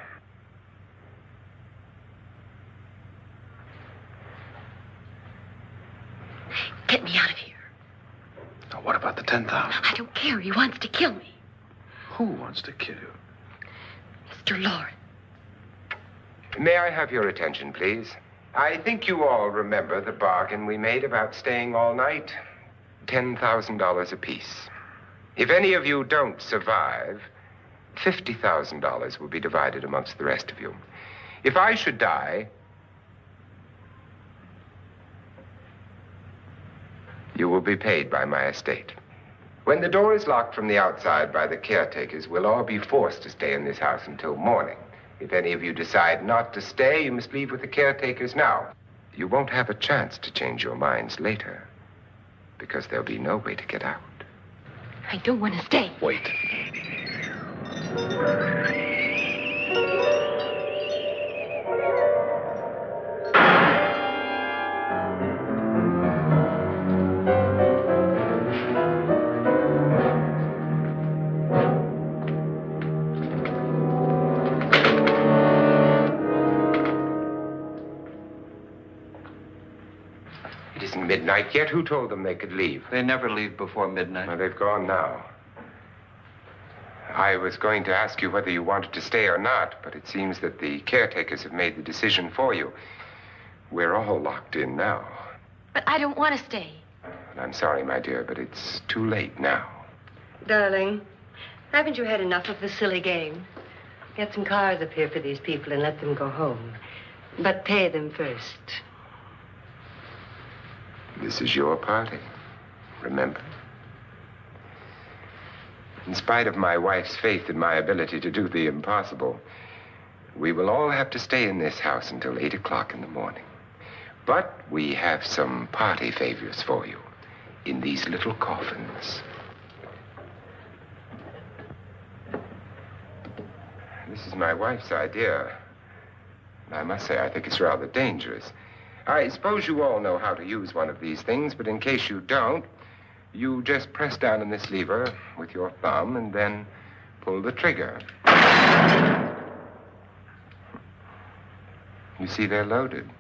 Get me out of here. Now, what about the 10,000? I don't care. He wants to kill me. Who wants to kill you? Mr. Lawrence. May I have your attention, please? I think you all remember the bargain we made about staying all night. $10,000 apiece. If any of you don't survive, $50,000 will be divided amongst the rest of you. If I should die, you will be paid by my estate. When the door is locked from the outside by the caretakers, we'll all be forced to stay in this house until morning. If any of you decide not to stay, you must leave with the caretakers now. You won't have a chance to change your minds later, because there'll be no way to get out. I don't want to stay. Wait. Midnight yet? Who told them they could leave? They never leave before midnight. Well, they've gone now. I was going to ask you whether you wanted to stay or not, but it seems that the caretakers have made the decision for you. We're all locked in now. But I don't want to stay. And I'm sorry, my dear, but it's too late now. Darling, haven't you had enough of the silly game? Get some cars up here for these people and let them go home. But pay them first. This is your party, remember? In spite of my wife's faith in my ability to do the impossible, we will all have to stay in this house until 8 o'clock in the morning. But we have some party favors for you in these little coffins. This is my wife's idea. I must say, I think it's rather dangerous. I suppose you all know how to use one of these things, but in case you don't, you just press down on this lever with your thumb and then pull the trigger. You see, they're loaded.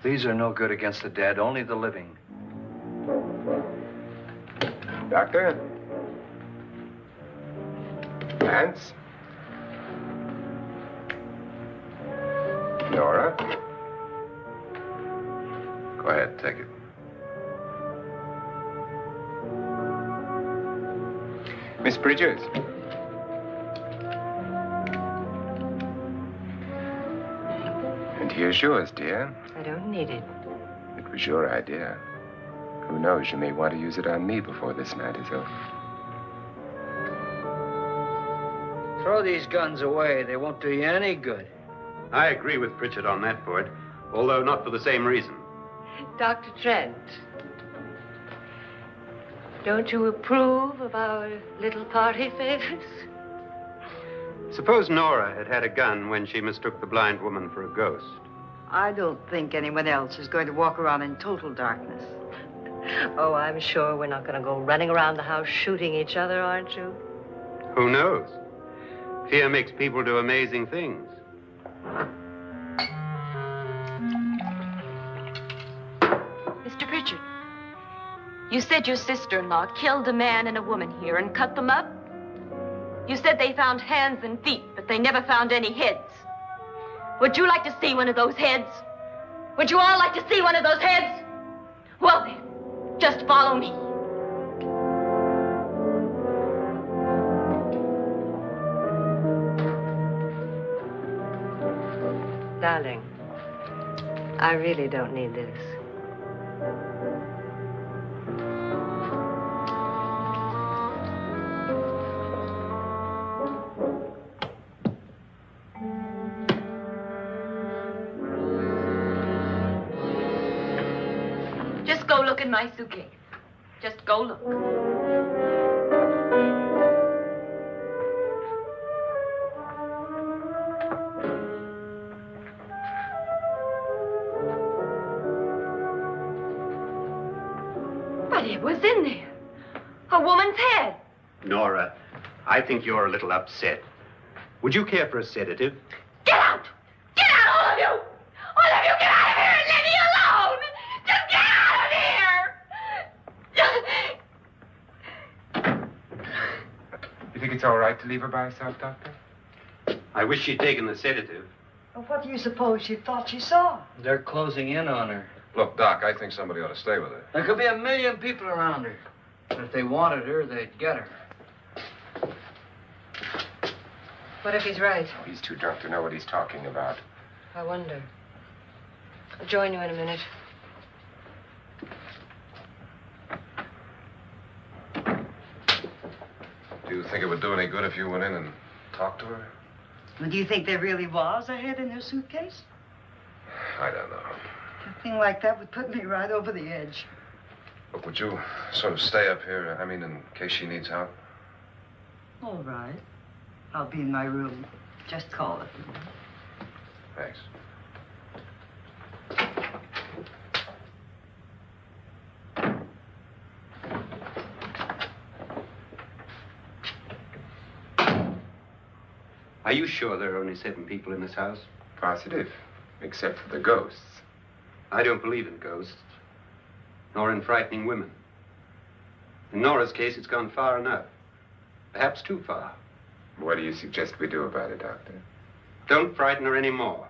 These are no good against the dead, only the living. Doctor? Lance? Nora? Go ahead, take it. Miss Bridges? And here's yours, dear. I don't need it. It was your idea. Who knows, you may want to use it on me before this night is over. Throw these guns away. They won't do you any good. I agree with Pritchard on that point, although not for the same reason. Dr. Trent, don't you approve of our little party favors? Suppose Nora had had a gun when she mistook the blind woman for a ghost. I don't think anyone else is going to walk around in total darkness. Oh, I'm sure we're not going to go running around the house shooting each other, aren't you? Who knows? Fear makes people do amazing things. Mr. Pritchard, you said your sister-in-law killed a man and a woman here and cut them up? You said they found hands and feet, but they never found any heads. Would you like to see one of those heads? Would you all like to see one of those heads? Well then, just follow me. Darling, I really don't need this. Just go look in my suitcase. Just go look. But it was in there. A woman's head. Nora, I think you're a little upset. Would you care for a sedative? Get out! Get out, all of you! All of you, get out of here and leave me alone! Just get out of here! You think it's all right to leave her by herself, Doctor? I wish she'd taken the sedative. Well, what do you suppose she thought she saw? They're closing in on her. Look, Doc, I think somebody ought to stay with her. There could be 1 million people around her. But if they wanted her, they'd get her. What if he's right? Oh, he's too drunk to know what he's talking about. I wonder. I'll join you in a minute. Do you think it would do any good if you went in and talked to her? Well, do you think there really was a head in her suitcase? I don't know. A thing like that would put me right over the edge. Look, would you sort of stay up here, in case she needs help? All right. I'll be in my room. Just call it. Thanks. Are you sure there are only 7 people in this house? Positive, except for the ghosts. I don't believe in ghosts, nor in frightening women. In Nora's case, it's gone far enough. Perhaps too far. What do you suggest we do about it, Doctor? Don't frighten her anymore.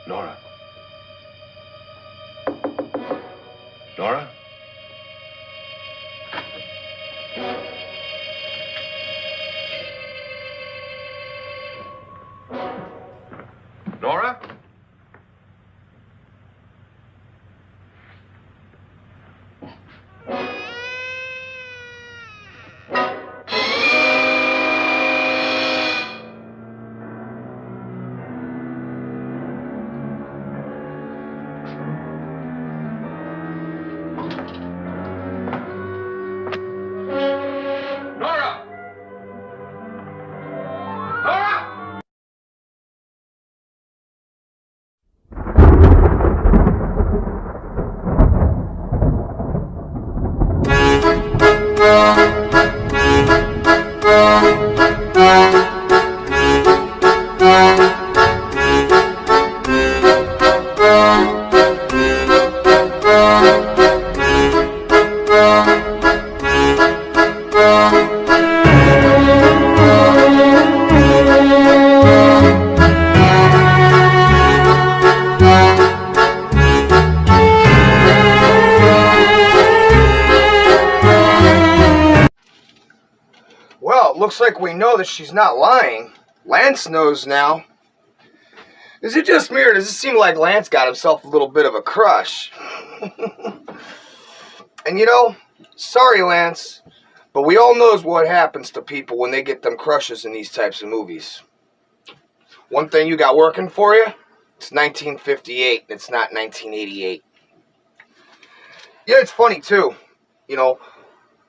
Nora? Nora? Nora? Nora! Nora! Well, it looks like we know that she's not lying. Lance knows now. Is it just me, or does it seem like Lance got himself a little bit of a crush? And sorry, Lance, But we all knows what happens to people when they get them crushes in these types of movies. One thing you got working for you, it's 1958, it's not 1988. Yeah, it's funny too. You know,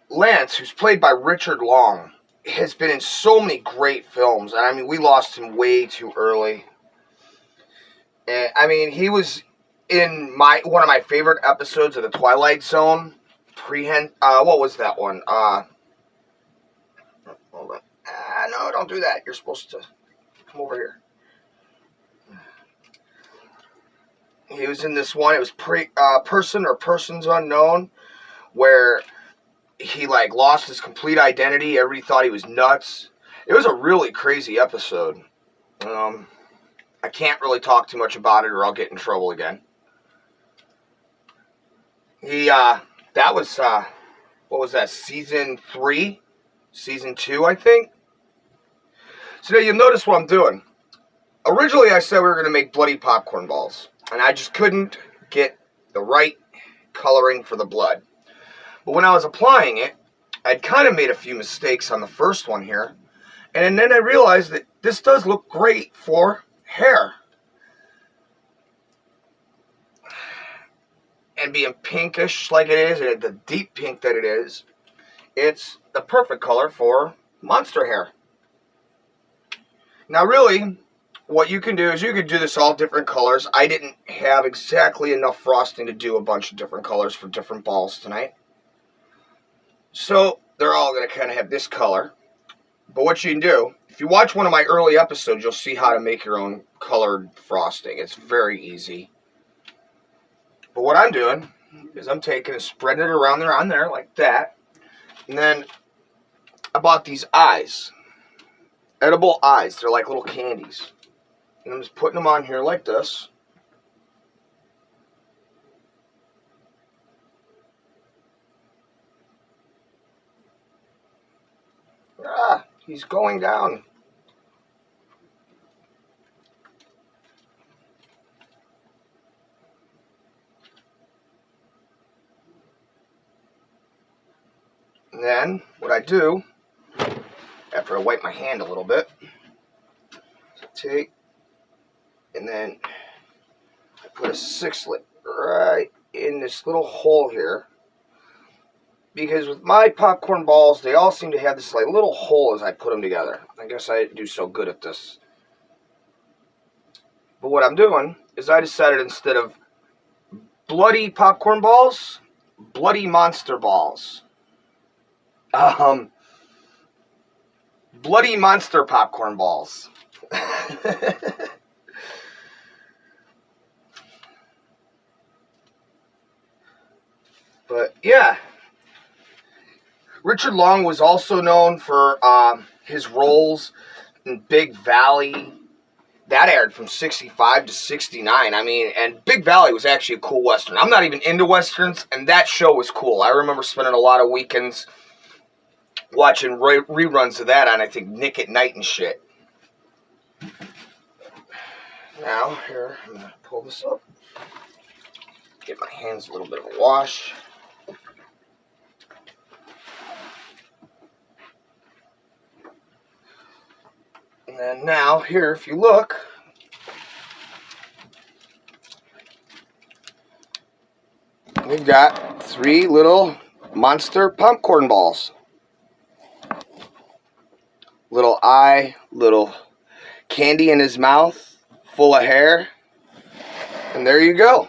Lance, who's played by Richard Long, has been in so many great films. And I mean, we lost him way too early. And I mean, he was in one of my favorite episodes of The Twilight Zone. What was that one? Hold on. No, don't do that. You're supposed to come over here. He was in this one. It was Person or Persons Unknown, where he like lost his complete identity. Everybody thought he was nuts. It was a really crazy episode. I can't really talk too much about it, or I'll get in trouble again. That was what was that? Season 3, season 2, I think. So now you'll notice what I'm doing. Originally, I said we were going to make bloody popcorn balls, and I just couldn't get the right coloring for the blood. But when I was applying it, I'd kind of made a few mistakes on the first one here, and then I realized that this does look great for hair. And being pinkish like it is, and the deep pink that it is, it's the perfect color for monster hair. Now really, what you can do is you could do this all different colors. I didn't have exactly enough frosting to do a bunch of different colors for different balls tonight. So they're all going to kind of have this color. But what you can do, if you watch one of my early episodes, you'll see how to make your own colored frosting. It's very easy. But what I'm doing is I'm taking and spreading it around there on there like that. And then I bought these eyes. Edible eyes. They're like little candies. And I'm just putting them on here like this. He's going down. And then, what I do, after I wipe my hand a little bit, is I take, and then I put a 6-lit right in this little hole here. Because with my popcorn balls, they all seem to have this like little hole as I put them together. I guess I didn't do so good at this. But what I'm doing is I decided instead of bloody popcorn balls, bloody monster balls. Bloody monster popcorn balls. But yeah. Richard Long was also known for his roles in Big Valley. That aired from 65 to 69. I mean, and Big Valley was actually a cool Western. I'm not even into Westerns, and that show was cool. I remember spending a lot of weekends watching reruns of that on, I think, Nick at Night and shit. Now, here, I'm going to pull this up. Give my hands a little bit of a wash. And then now, here, if you look, we've got 3 little monster popcorn balls. Little eye, little candy in his mouth, full of hair. And there you go.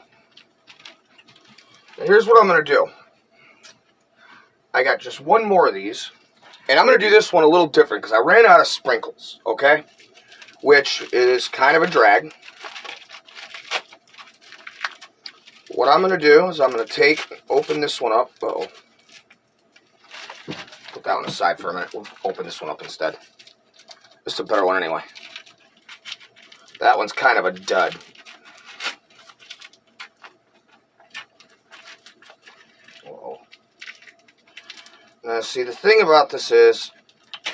Now here's what I'm going to do. I got just one more of these. And I'm going to do this one a little different because I ran out of sprinkles, okay? Which is kind of a drag. What I'm going to do is I'm going to open this one up. Uh-oh. Put that one aside for a minute. We'll open this one up instead. This is a better one anyway. That one's kind of a dud. Whoa. Now, see, the thing about this is,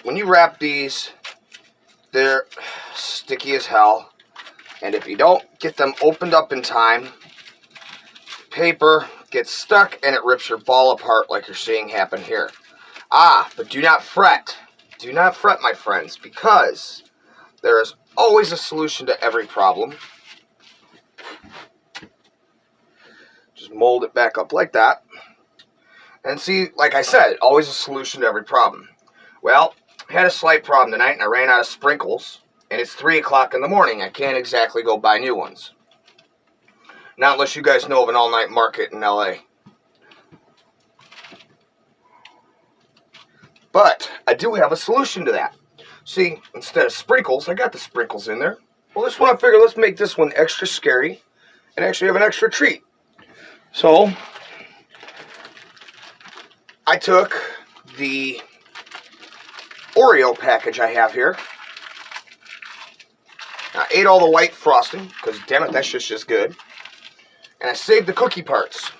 when you wrap these, they're sticky as hell. And if you don't get them opened up in time, paper gets stuck and it rips your ball apart like you're seeing happen here. But do not fret. Do not fret, my friends, because there is always a solution to every problem. Just mold it back up like that. And see, like I said, always a solution to every problem. Well, I had a slight problem tonight, and I ran out of sprinkles. And it's 3 o'clock in the morning. I can't exactly go buy new ones. Not unless you guys know of an all-night market in LA. But I do have a solution to that. See, instead of sprinkles, I got the sprinkles in there. Well, this one I figured, let's make this one extra scary and actually have an extra treat. So, I took the Oreo package I have here. I ate all the white frosting, because damn it, that's just good. And I saved the cookie parts.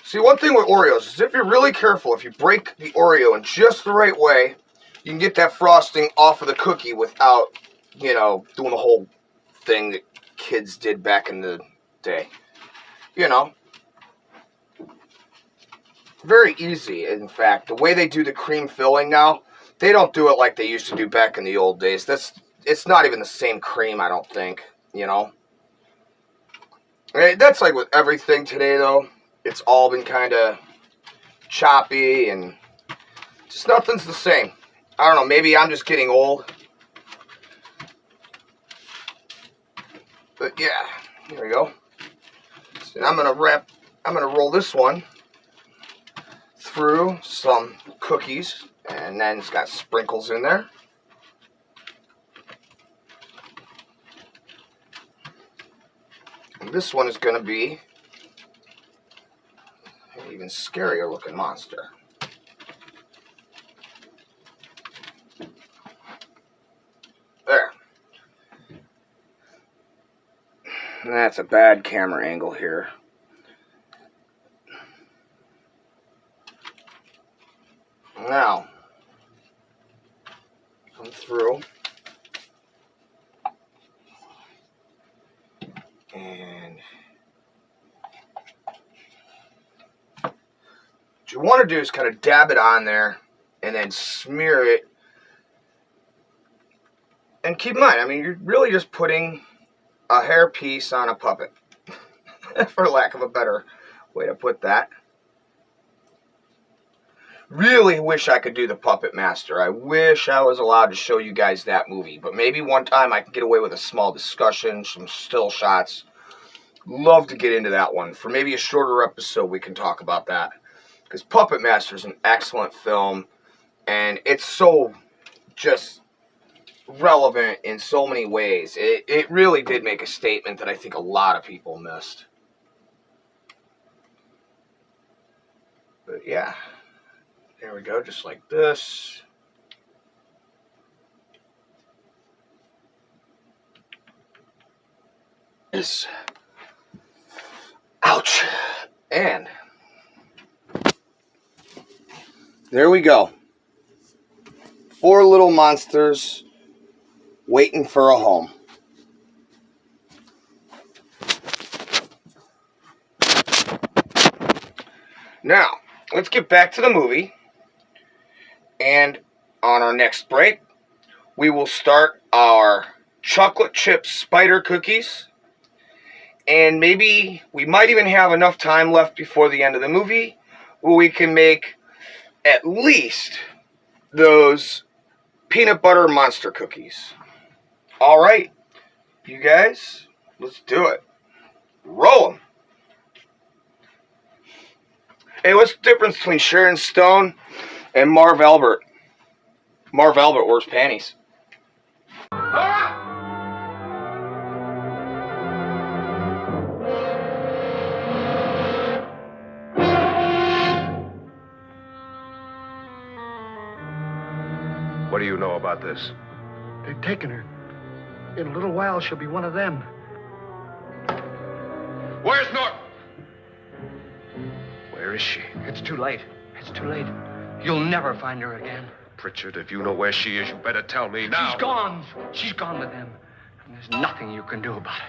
See, one thing with Oreos is if you're really careful, if you break the Oreo in just the right way, you can get that frosting off of the cookie without, you know, doing the whole thing that kids did back in the day. You know. Very easy, in fact. The way they do the cream filling now, they don't do it like they used to do back in the old days. It's not even the same cream, I don't think, you know. That's like with everything today, though. It's all been kind of choppy and just nothing's the same. I don't know, maybe I'm just getting old. But yeah, here we go. So I'm gonna roll this one through some cookies, and then it's got sprinkles in there. And this one is gonna be an even scarier looking monster. There. That's a bad camera angle here. Now, come through. And what you want to do is kind of dab it on there and then smear it. And keep in mind, I mean, you're really just putting a hair piece on a puppet, for lack of a better way to put that. Really wish I could do The Puppet Master. I wish I was allowed to show you guys that movie. But maybe one time I can get away with a small discussion, some still shots. Love to get into that one. For maybe a shorter episode, we can talk about that. Because Puppet Master is an excellent film. And it's so just relevant in so many ways. It really did make a statement that I think a lot of people missed. But yeah. There we go, just like this. This. Ouch. And there we go. 4 little monsters waiting for a home. Now, let's get back to the movie. And on our next break, we will start our chocolate chip spider cookies. And maybe we might even have enough time left before the end of the movie where we can make at least those peanut butter monster cookies. All right, you guys, let's do it. Roll them. Hey, what's the difference between Sharon Stone and Marv Albert? Marv Albert wears panties. What do you know about this? They've taken her. In a little while, she'll be one of them. Where's Norton? Where is she? It's too late. It's too late. You'll never find her again. Pritchard, if you know where she is, you better tell me now. She's gone. She's gone with them. And there's nothing you can do about it.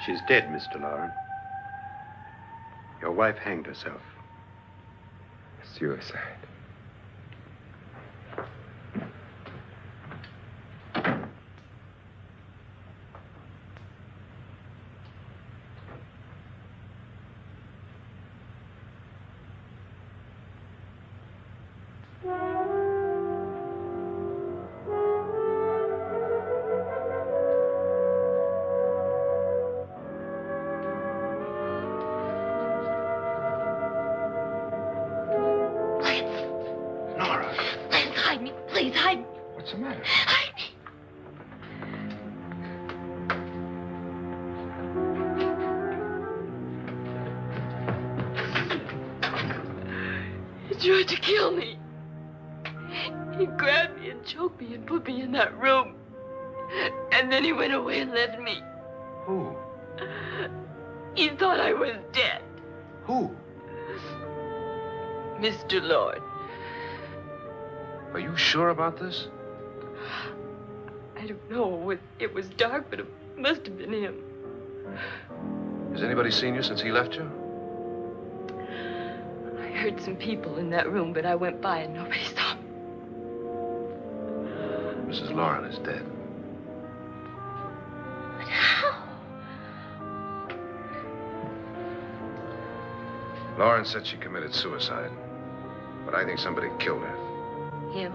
She's dead, Mr. Lauren. Your wife hanged herself. Suicide. Hide me, please, hide me. What's the matter? Hide me. He tried to kill me. He grabbed me and choked me and put me in that room. And then he went away and left me. Who? He thought I was dead. Who? Mr. Lord. Are you sure about this? I don't know. It was dark, but it must have been him. Has anybody seen you since he left you? I heard some people in that room, but I went by and nobody saw me. Mrs. Lauren is dead. But how? Lauren said she committed suicide, but I think somebody killed her. Him?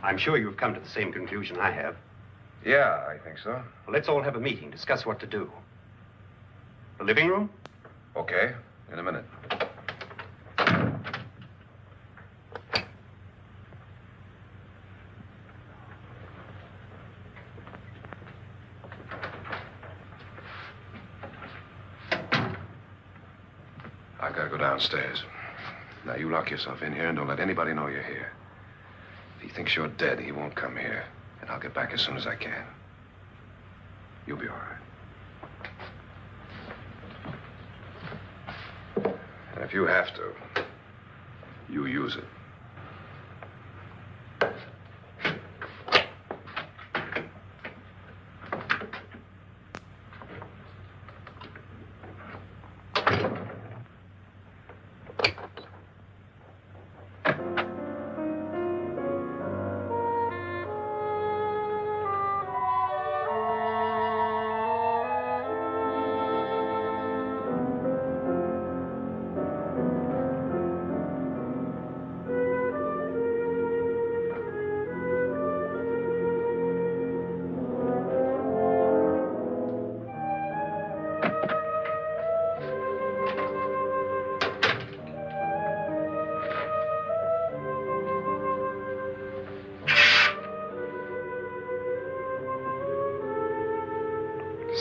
I'm sure you've come to the same conclusion I have. Yeah, I think so. Well, let's all have a meeting, discuss what to do. The living room? Okay, in a minute. I've got to go downstairs. Now, you lock yourself in here and don't let anybody know you're here. If he thinks you're dead, he won't come here. And I'll get back as soon as I can. You'll be all right. And if you have to, you use it.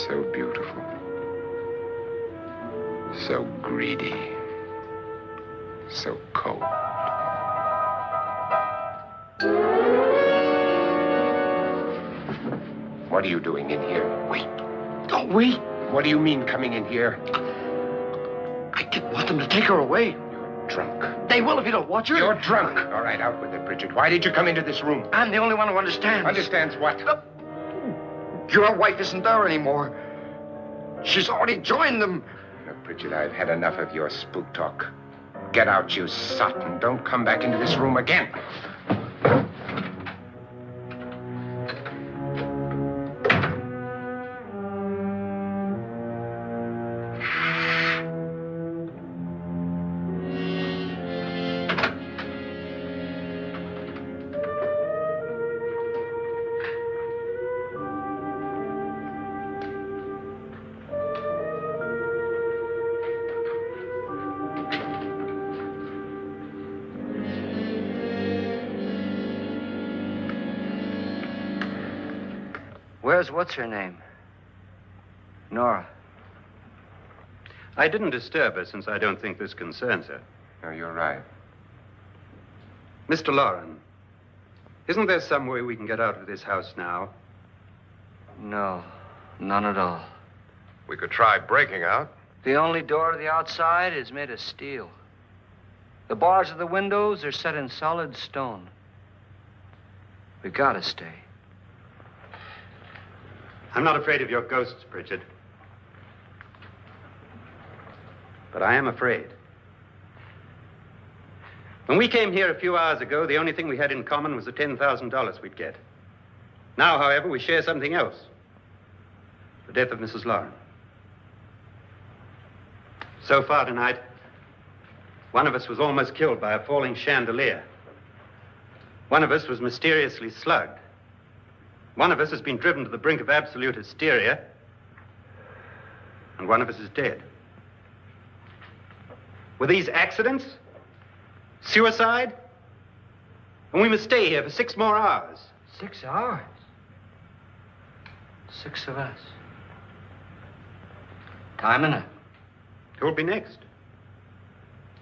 So beautiful. So greedy. So cold. What are you doing in here? Wait. Don't wait. What do you mean coming in here? I didn't want them to take her away. You're drunk. They will if you don't watch her. You're drunk. All right, out with it, Bridget. Why did you come into this room? I'm the only one who understands. Understands what? Your wife isn't there anymore. She's already joined them. Look, Bridget, I've had enough of your spook talk. Get out, you sot, and don't come back into this room again. Where's what's-her-name? Nora. I didn't disturb her since I don't think this concerns her. No, you're right. Mr. Loren, isn't there some way we can get out of this house now? No, none at all. We could try breaking out. The only door to the outside is made of steel. The bars of the windows are set in solid stone. We gotta stay. I'm not afraid of your ghosts, Pritchard. But I am afraid. When we came here a few hours ago, the only thing we had in common was the $10,000 we'd get. Now, however, we share something else. The death of Mrs. Loren. So far tonight, one of us was almost killed by a falling chandelier. One of us was mysteriously slugged. One of us has been driven to the brink of absolute hysteria. And one of us is dead. Were these accidents? Suicide? And we must stay here for 6 more hours. 6 hours? 6 of us. Time enough. Who'll be next?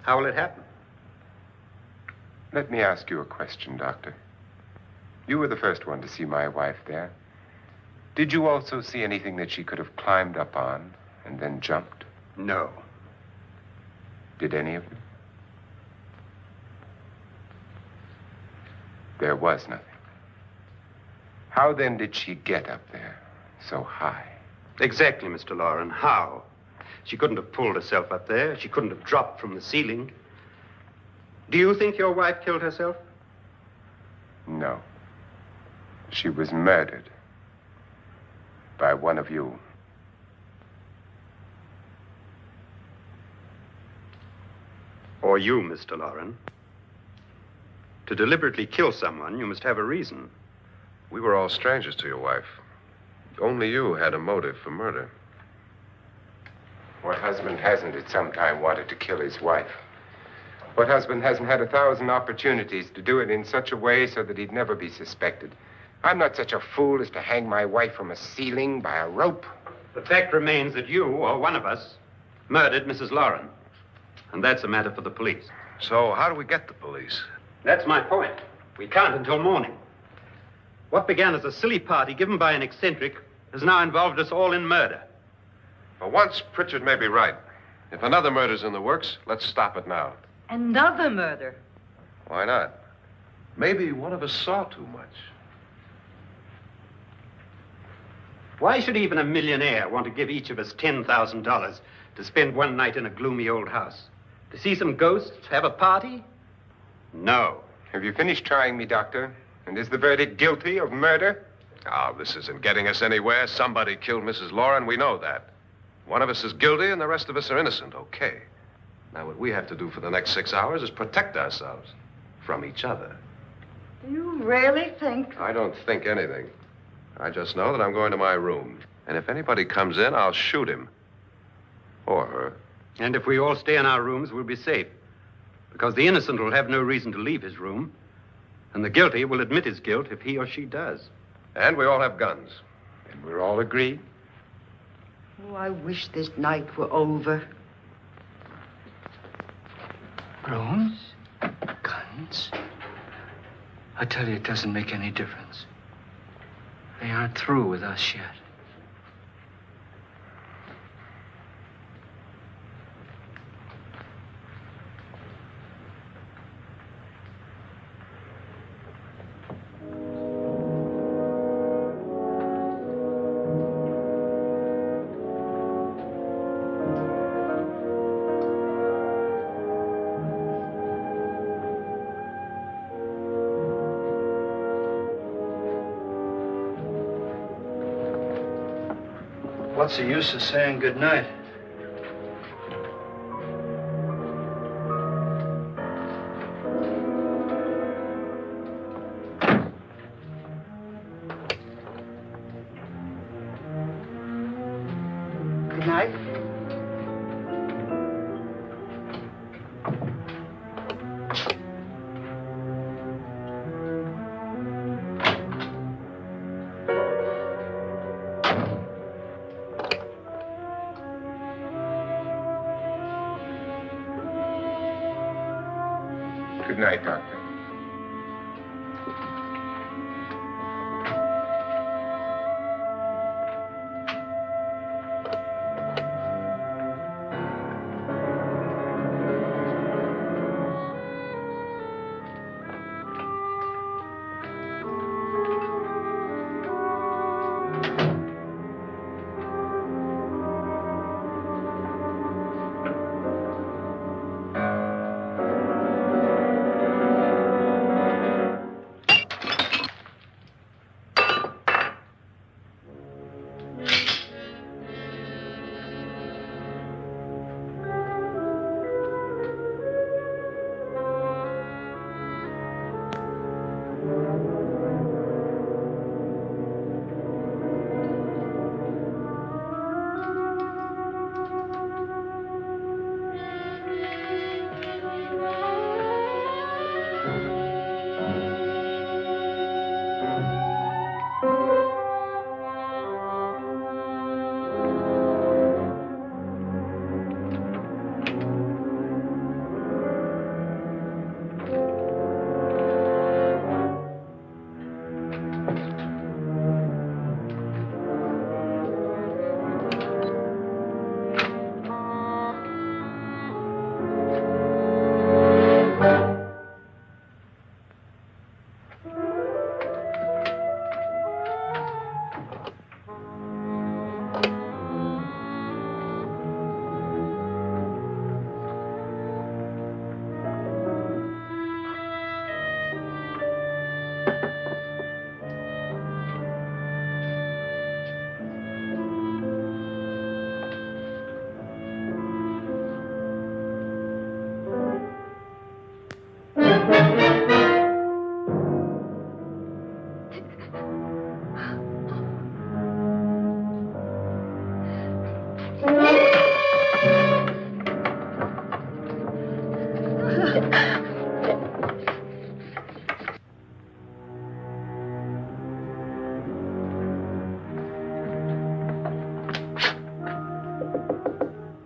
How will it happen? Let me ask you a question, Doctor. You were the first one to see my wife there. Did you also see anything that she could have climbed up on and then jumped? No. Did any of you? There was nothing. How then did she get up there so high? Exactly, Mr. Loren. How? She couldn't have pulled herself up there. She couldn't have dropped from the ceiling. Do you think your wife killed herself? No. She was murdered by one of you. Or you, Mr. Loren. To deliberately kill someone, you must have a reason. We were all strangers to your wife. Only you had a motive for murder. What husband hasn't at some time wanted to kill his wife? What husband hasn't had 1,000 opportunities to do it in such a way so that he'd never be suspected? I'm not such a fool as to hang my wife from a ceiling by a rope. The fact remains that you, or one of us, murdered Mrs. Loren. And that's a matter for the police. So how do we get the police? That's my point. We can't until morning. What began as a silly party given by an eccentric has now involved us all in murder. For once, Pritchard may be right. If another murder's in the works, let's stop it now. Another murder? Why not? Maybe one of us saw too much. Why should even a millionaire want to give each of us $10,000 to spend one night in a gloomy old house? To see some ghosts, have a party? No. Have you finished trying me, Doctor? And is the verdict guilty of murder? Oh, this isn't getting us anywhere. Somebody killed Mrs. Loren. We know that. One of us is guilty and the rest of us are innocent. Okay. Now, what we have to do for the next 6 hours is protect ourselves from each other. You really think? I don't think anything. I just know that I'm going to my room. And if anybody comes in, I'll shoot him. Or her. And if we all stay in our rooms, we'll be safe. Because the innocent will have no reason to leave his room. And the guilty will admit his guilt if he or she does. And we all have guns. And we're all agreed? Oh, I wish this night were over. Rooms? Guns? I tell you, it doesn't make any difference. They aren't through with us yet. What's the use of saying goodnight? Good night. Good night, Doctor.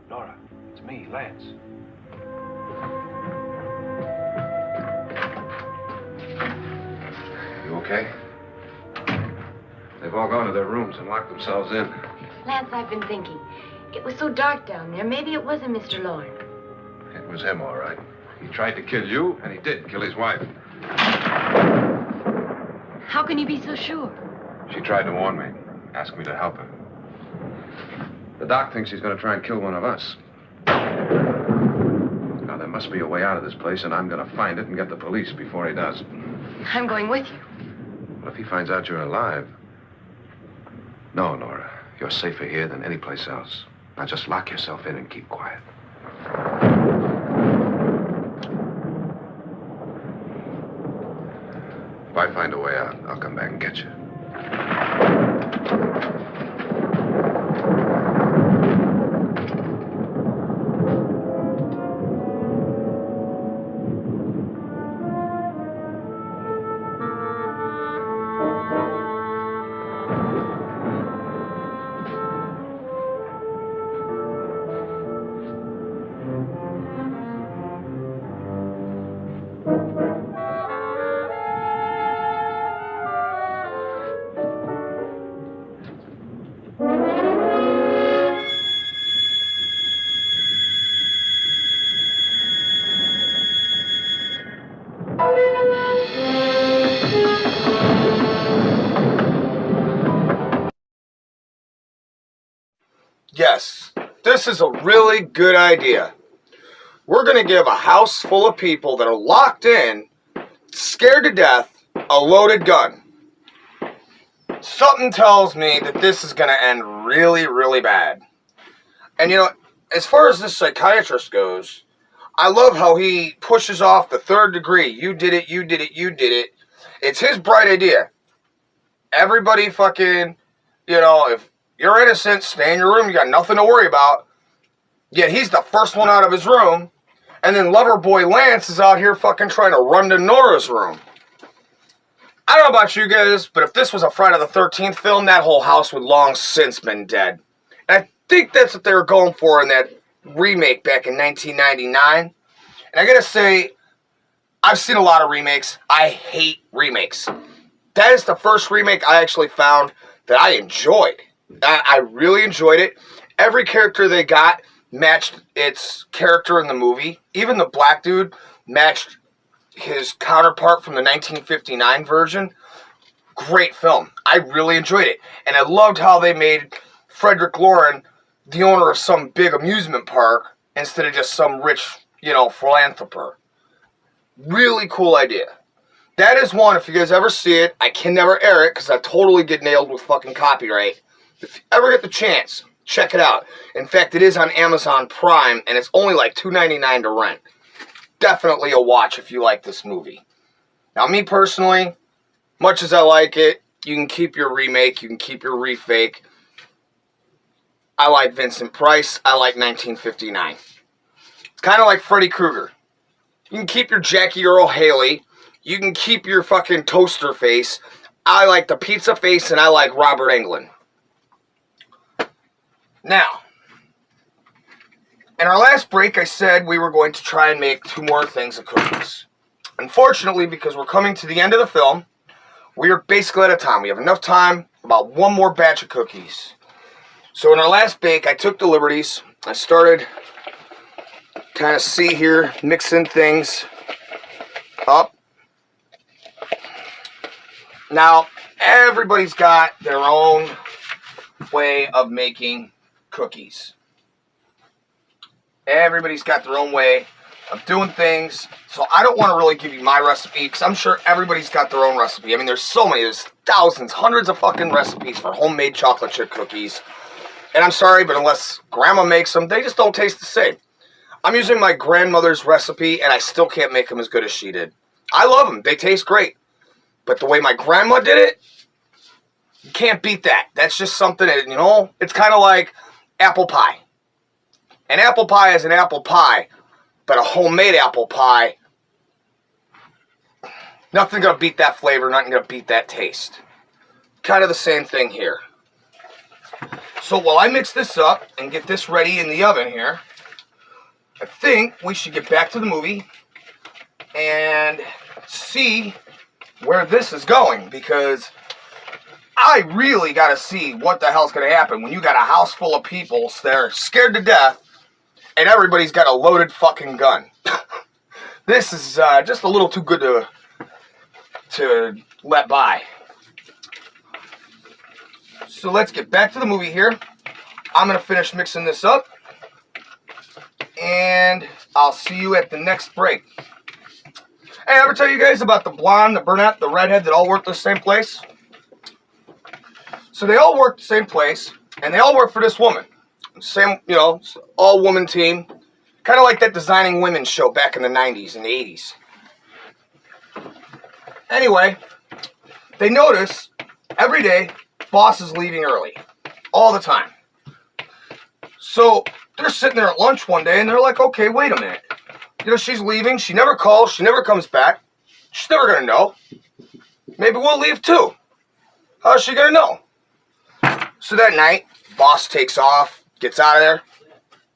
Nora, it's me, Lance. You okay? They've all gone to their rooms and locked themselves in. Lance, I've been thinking. It was so dark down there. Maybe it wasn't Mr. Lorne. It was him, all right. He tried to kill you, and he did kill his wife. How can you be so sure? She tried to warn me, asked me to help her. The doc thinks he's going to try and kill one of us. Now, there must be a way out of this place, and I'm going to find it and get the police before he does. I'm going with you. What if he finds out you're alive? No, Nora. You're safer here than any place else. Now just lock yourself in and keep quiet. If I find a way out, I'll come back and get you. Yes, this is a really good idea. We're going to give a house full of people that are locked in, scared to death, a loaded gun. Something tells me that this is going to end really, really bad. And you know, as far as this psychiatrist goes, I love how he pushes off the third degree. You did it, you did it, you did it. It's his bright idea. Everybody fucking, you know, if you're innocent, stay in your room, you got nothing to worry about. Yet he's the first one out of his room. And then lover boy Lance is out here fucking trying to run to Nora's room. I don't know about you guys, but if this was a Friday the 13th film, that whole house would long since been dead. And I think that's what they were going for in that remake back in 1999. And I gotta say, I've seen a lot of remakes. I hate remakes. That is the first remake I actually found that I enjoyed. I really enjoyed it. Every character they got matched its character in the movie. Even the black dude matched his counterpart from the 1959 version. Great film. I really enjoyed it. And I loved how they made Frederick Loren the owner of some big amusement park instead of just some rich, philanthropist. Really cool idea. That is one, if you guys ever see it, I can never air it because I totally get nailed with fucking copyright. If you ever get the chance, check it out. In fact, it is on Amazon Prime, and it's only like $2.99 to rent. Definitely a watch if you like this movie. Now, me personally, much as I like it, you can keep your remake, you can keep your refake. I like Vincent Price, I like 1959. It's kind of like Freddy Krueger. You can keep your Jackie Earl Haley. You can keep your fucking toaster face. I like the pizza face, and I like Robert Englund. Now, in our last break, I said we were going to try and make 2 more things of cookies. Unfortunately, because we're coming to the end of the film, we are basically out of time. We have enough time, about 1 more batch of cookies. So in our last bake, I took the liberties. I started kind of mixing things up. Now, everybody's got their own way of making cookies. Everybody's got their own way of doing things. So I don't want to really give you my recipe because I'm sure everybody's got their own recipe. I mean, there's thousands, hundreds of fucking recipes for homemade chocolate chip cookies. And I'm sorry, but unless Grandma makes them, they just don't taste the same. I'm using my grandmother's recipe, and I still can't make them as good as she did. I love them. They taste great. But the way my grandma did it, you can't beat that. That's just something that, it's kind of like apple pie. An apple pie is an apple pie, but a homemade apple pie, nothing going to beat that flavor, nothing going to beat that taste. Kind of the same thing here. So while I mix this up and get this ready in the oven here, I think we should get back to the movie and see where this is going, because I really got to see what the hell's going to happen when you got a house full of people they're scared to death and everybody's got a loaded fucking gun. This is just a little too good to let by. So let's get back to the movie here. I'm going to finish mixing this up, and I'll see you at the next break. Hey, I ever tell you guys about the blonde, the brunette, the redhead that all work the same place? So they all work the same place, and they all work for this woman. Same, all-woman team. Kind of like that Designing Women show back in the 90s and the 80s. Anyway, they notice every day boss is leaving early. All the time. So they're sitting there at lunch one day, and they're like, okay, wait a minute. She's leaving. She never calls. She never comes back. She's never going to know. Maybe we'll leave too. How's she going to know? So that night, boss takes off, gets out of there.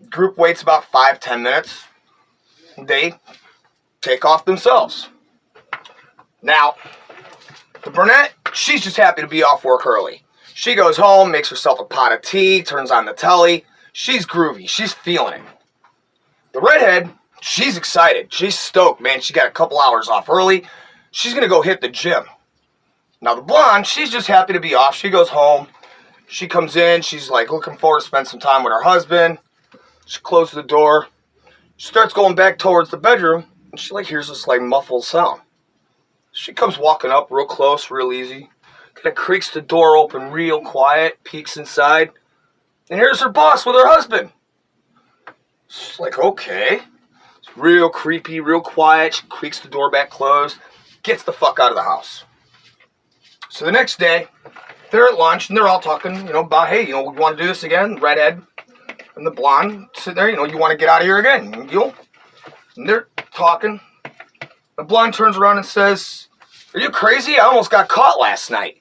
Group waits about 5-10 minutes. They take off themselves. Now, the brunette, she's just happy to be off work early. She goes home, makes herself a pot of tea, turns on the telly. She's groovy. She's feeling it. The redhead, she's excited. She's stoked, man. She got a couple hours off early. She's going to go hit the gym. Now, the blonde, she's just happy to be off. She goes home. She comes in. She's like looking forward to spend some time with her husband. She closes the door. She starts going back towards the bedroom, and she hears this muffled sound. She comes walking up real close, real easy. Kind of creaks the door open real quiet, peeks inside, and here's her boss with her husband. She's like, okay. It's real creepy, real quiet. She creaks the door back closed, gets the fuck out of the house. So the next day, they're at lunch, and they're all talking, about, hey, we want to do this again. The redhead and the blonde sit there, you want to get out of here again. And they're talking. The blonde turns around and says, are you crazy? I almost got caught last night.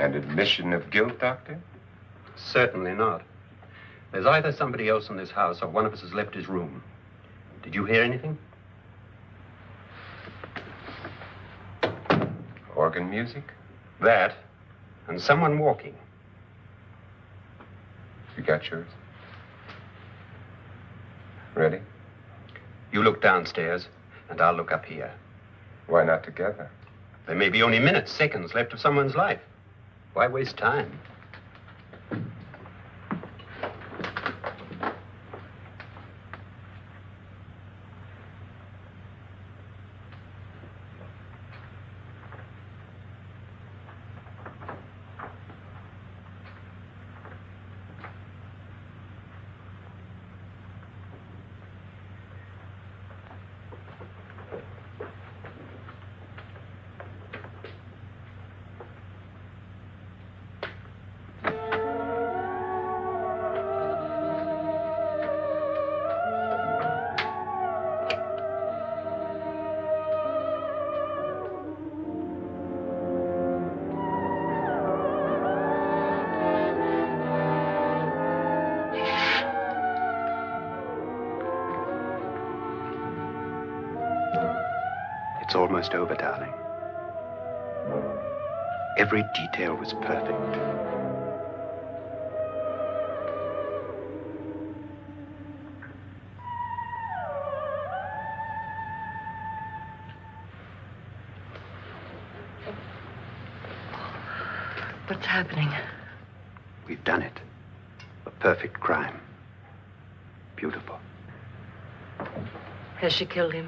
An admission of guilt, Doctor? Certainly not. There's either somebody else in this house or one of us has left his room. Did you hear anything? Organ music? That, and someone walking. You got yours? Ready? You look downstairs, and I'll look up here. Why not together? There may be only minutes, seconds left of someone's life. Why waste time? It's almost over, darling. Every detail was perfect. What's happening? We've done it. A perfect crime. Beautiful. Has she killed him?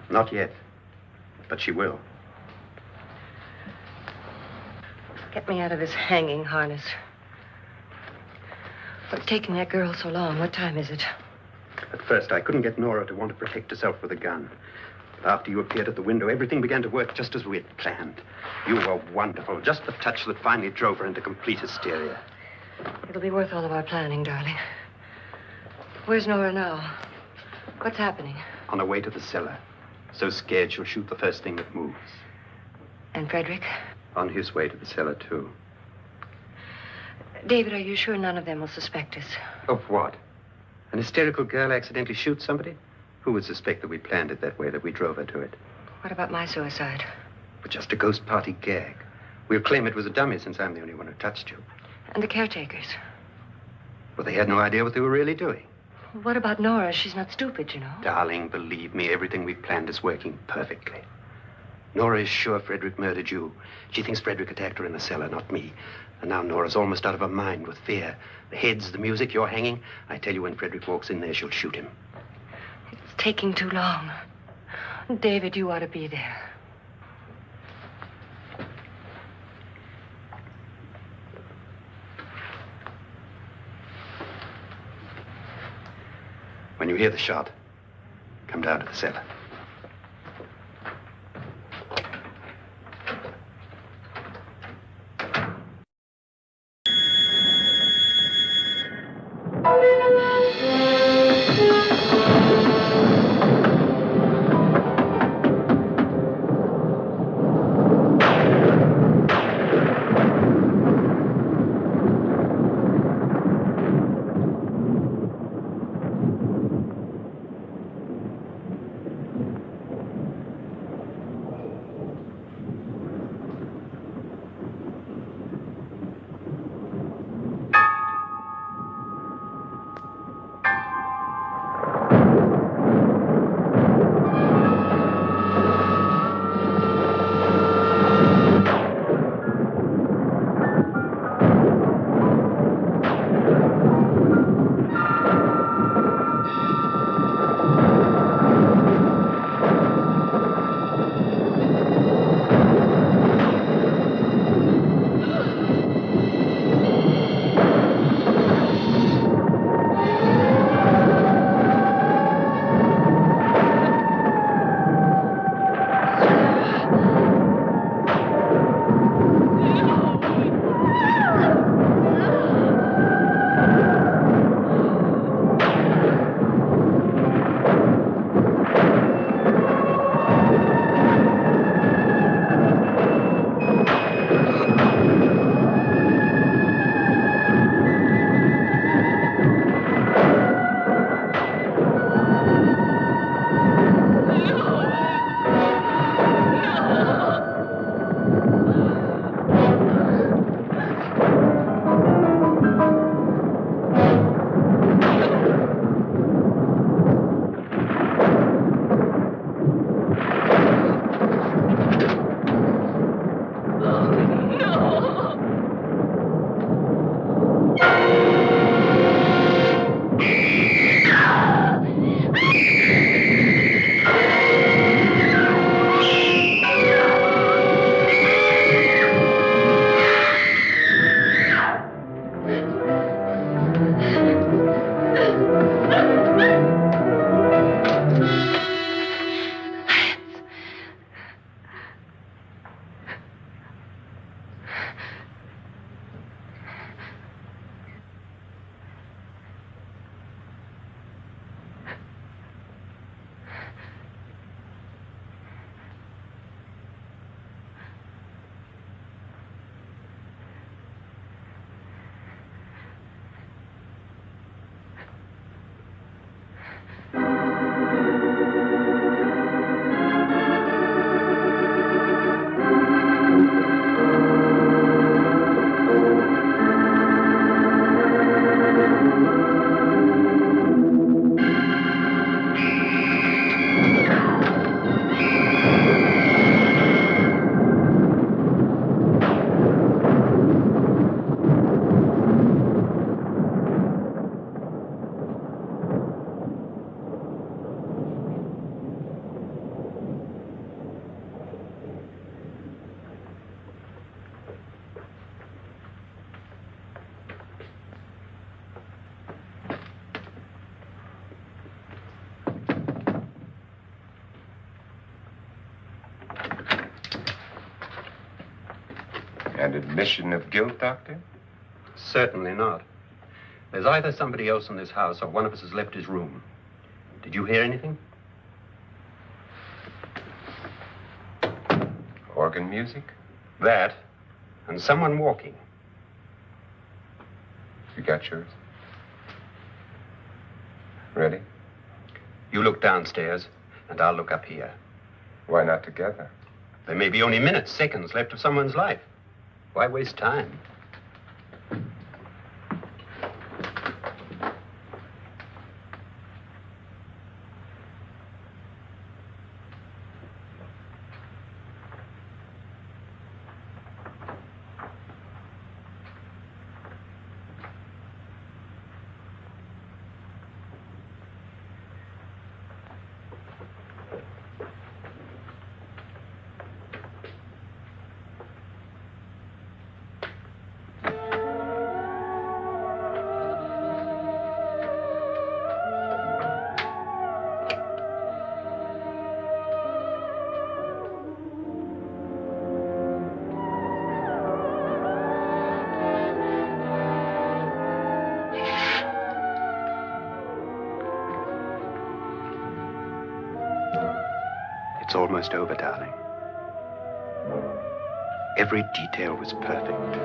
Not yet, but she will. Get me out of this hanging harness. What's taking that girl so long? What time is it? At first, I couldn't get Nora to want to protect herself with a gun. But after you appeared at the window, everything began to work just as we had planned. You were wonderful. Just the touch that finally drove her into complete hysteria. It'll be worth all of our planning, darling. Where's Nora now? What's happening? On her way to the cellar. So scared she'll shoot the first thing that moves. And Frederick? On his way to the cellar, too. David, are you sure none of them will suspect us? Of what? An hysterical girl accidentally shoots somebody? Who would suspect that we planned it that way, that we drove her to it? What about my suicide? But just a ghost party gag. We'll claim it was a dummy since I'm the only one who touched you. And the caretakers? Well, they had no idea what they were really doing. What about Nora? She's not stupid, you know. Darling, believe me, everything we've planned is working perfectly. Nora is sure Frederick murdered you. She thinks Frederick attacked her in the cellar, not me. And now Nora's almost out of her mind with fear. The heads, the music, you're hanging. I tell you, when Frederick walks in there, she'll shoot him. It's taking too long. David, you ought to be there. When you hear the shot, come down to the cellar. An admission of guilt, Doctor? Certainly not. There's either somebody else in this house or one of us has left his room. Did you hear anything? Organ music? That, and someone walking. You got yours? Ready? You look downstairs, and I'll look up here. Why not together? There may be only minutes, seconds left of someone's life. Why waste time? It's almost over, darling. Every detail was perfect.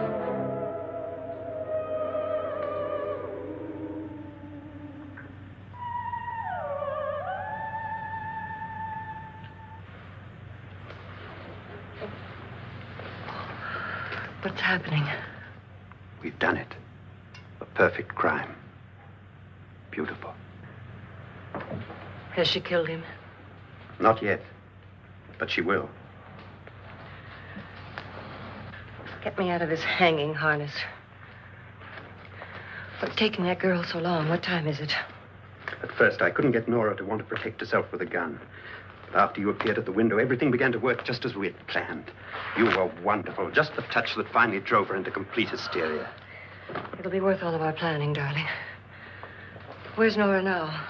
What's happening? We've done it. A perfect crime. Beautiful. Has she killed him? Not yet, but she will. Get me out of this hanging harness. What's taking that girl so long? What time is it? At first, I couldn't get Nora to want to protect herself with a gun. But after you appeared at the window, everything began to work just as we had planned. You were wonderful. Just the touch that finally drove her into complete hysteria. It'll be worth all of our planning, darling. Where's Nora now?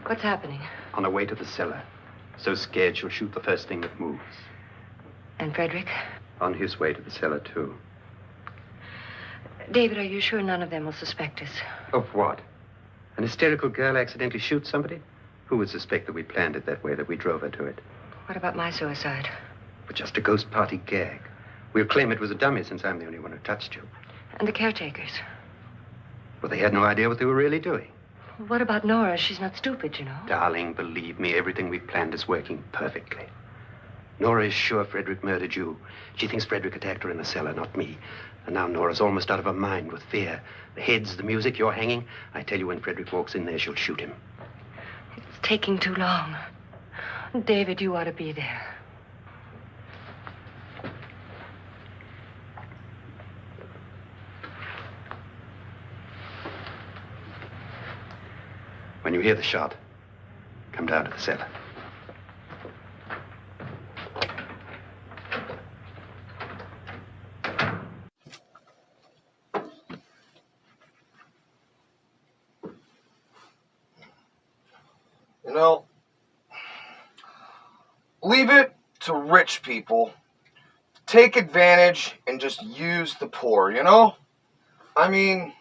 What's happening? On her way to the cellar. So scared she'll shoot the first thing that moves. And Frederick? On his way to the cellar, too. David, are you sure none of them will suspect us? Of what? An hysterical girl accidentally shoots somebody? Who would suspect that we planned it that way, that we drove her to it? What about my suicide? But just a ghost party gag. We'll claim it was a dummy since I'm the only one who touched you. And the caretakers? Well, they had no idea what they were really doing. What about Nora? She's not stupid, you know. Darling, believe me, everything we've planned is working perfectly. Nora is sure Frederick murdered you. She thinks Frederick attacked her in the cellar, not me. And now Nora's almost out of her mind with fear. The heads, the music, you're hanging. I tell you, when Frederick walks in there, she'll shoot him. It's taking too long. David, you ought to be there. When you hear the shot, come down to the cellar. You know, leave it to rich people to take advantage and just use the poor, you know? I mean,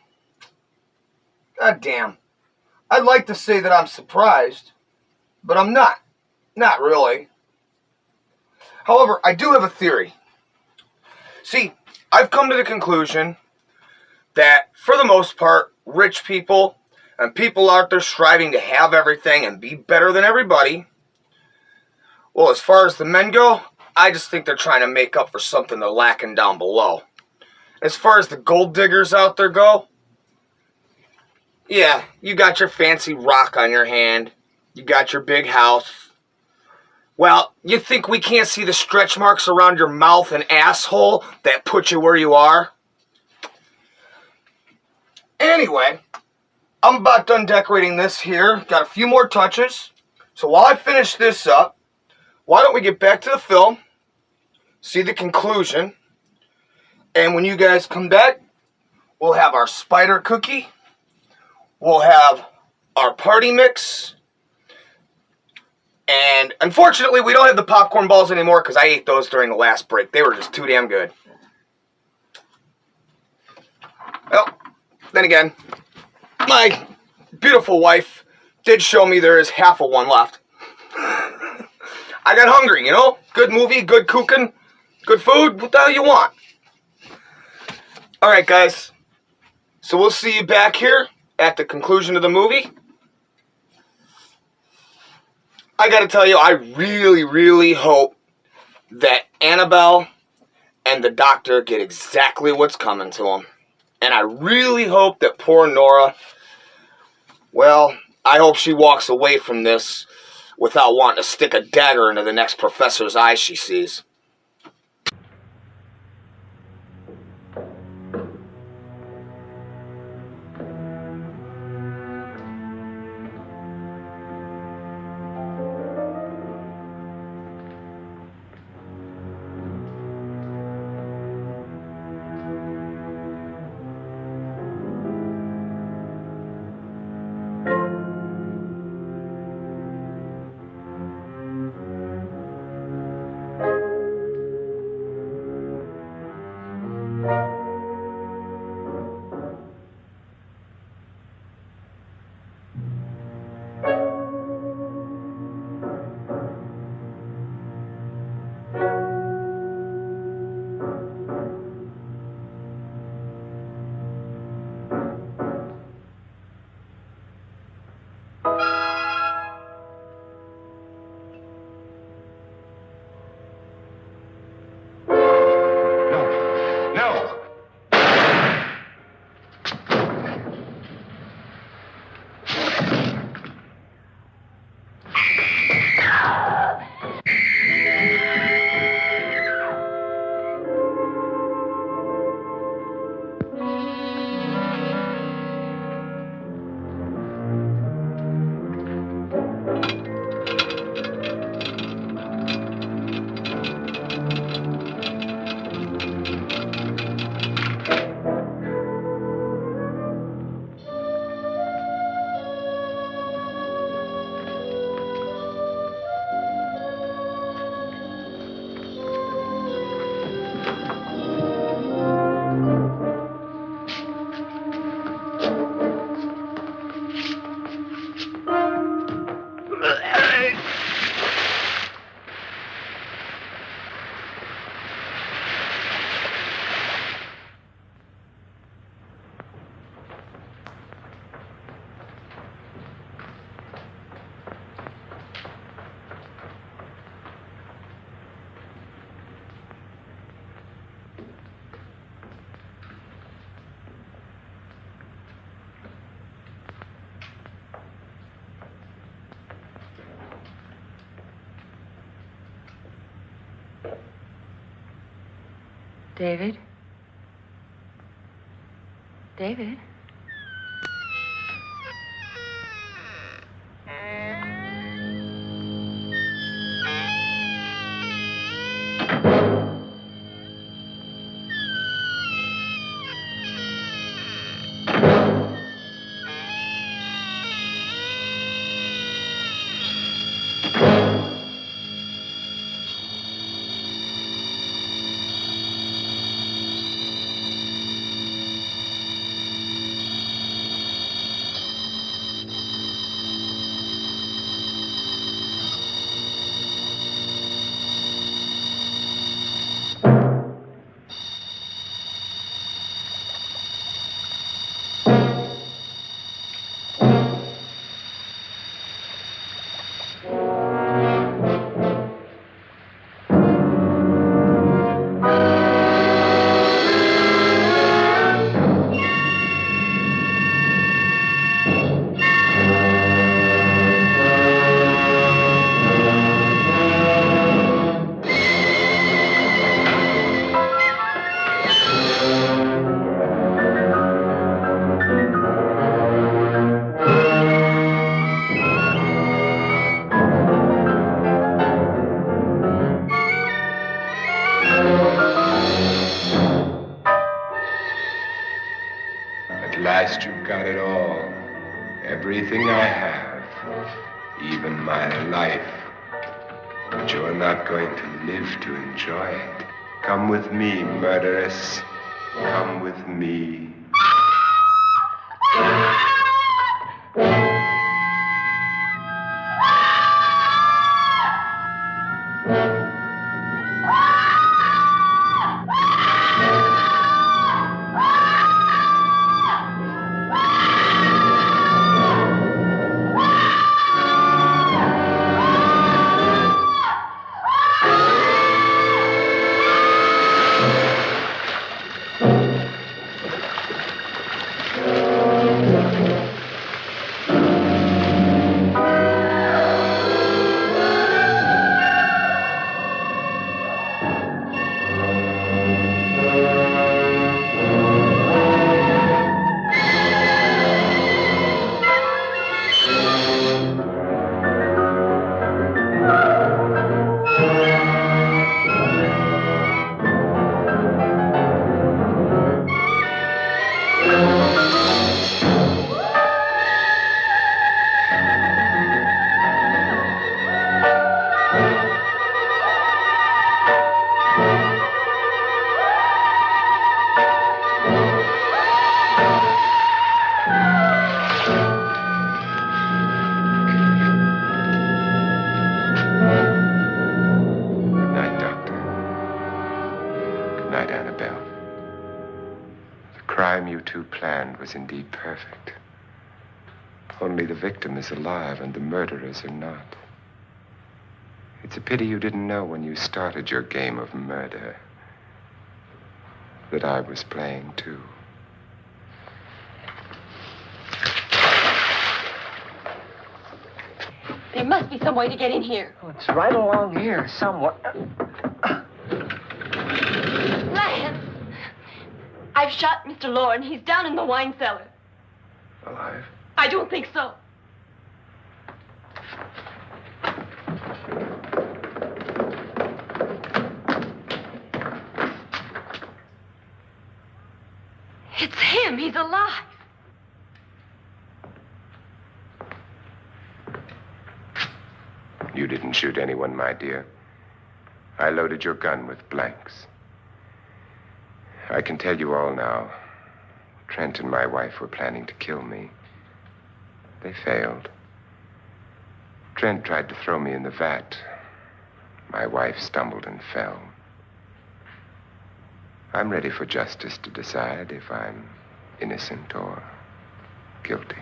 goddamn. I'd like to say that I'm surprised, but I'm not. Not really. However, I do have a theory. See, I've come to the conclusion that, for the most part, rich people and people out there striving to have everything and be better than everybody, well, as far as the men go, I just think they're trying to make up for something they're lacking down below. As far as the gold diggers out there go, yeah, you got your fancy rock on your hand. You got your big house. Well, you think we can't see the stretch marks around your mouth and asshole that put you where you are? Anyway, I'm about done decorating this here. Got a few more touches. So while I finish this up, why don't we get back to the film, see the conclusion, and when you guys come back, we'll have our spider cookie. We'll have our party mix. And unfortunately, we don't have the popcorn balls anymore because I ate those during the last break. They were just too damn good. Well, then again, my beautiful wife did show me there is half of one left. I got hungry, you know? Good movie, good cooking, good food. What the hell you want? All right, guys. So we'll see you back here at the conclusion of the movie. I gotta tell you, I really, really hope that Annabelle and the doctor get exactly what's coming to them. And I really hope that poor Nora, well, I hope she walks away from this without wanting to stick a dagger into the next professor's eye she sees. No! David? David? At last you've got it all. Everything I have. Even my life. But you're not going to live to enjoy it. Come with me, murderess. Come with me. right, Annabelle. The crime you two planned was indeed perfect. Only the victim is alive and the murderers are not. It's a pity you didn't know when you started your game of murder that I was playing too. There must be some way to get in here. Oh, it's right along here somewhere. Lance! I've shot Mr. Loren. He's down in the wine cellar. Alive? I don't think so. It's him. He's alive. You didn't shoot anyone, my dear. I loaded your gun with blanks. I can tell you all now. Trent and my wife were planning to kill me. They failed. Trent tried to throw me in the vat. My wife stumbled and fell. I'm ready for justice to decide if I'm innocent or guilty.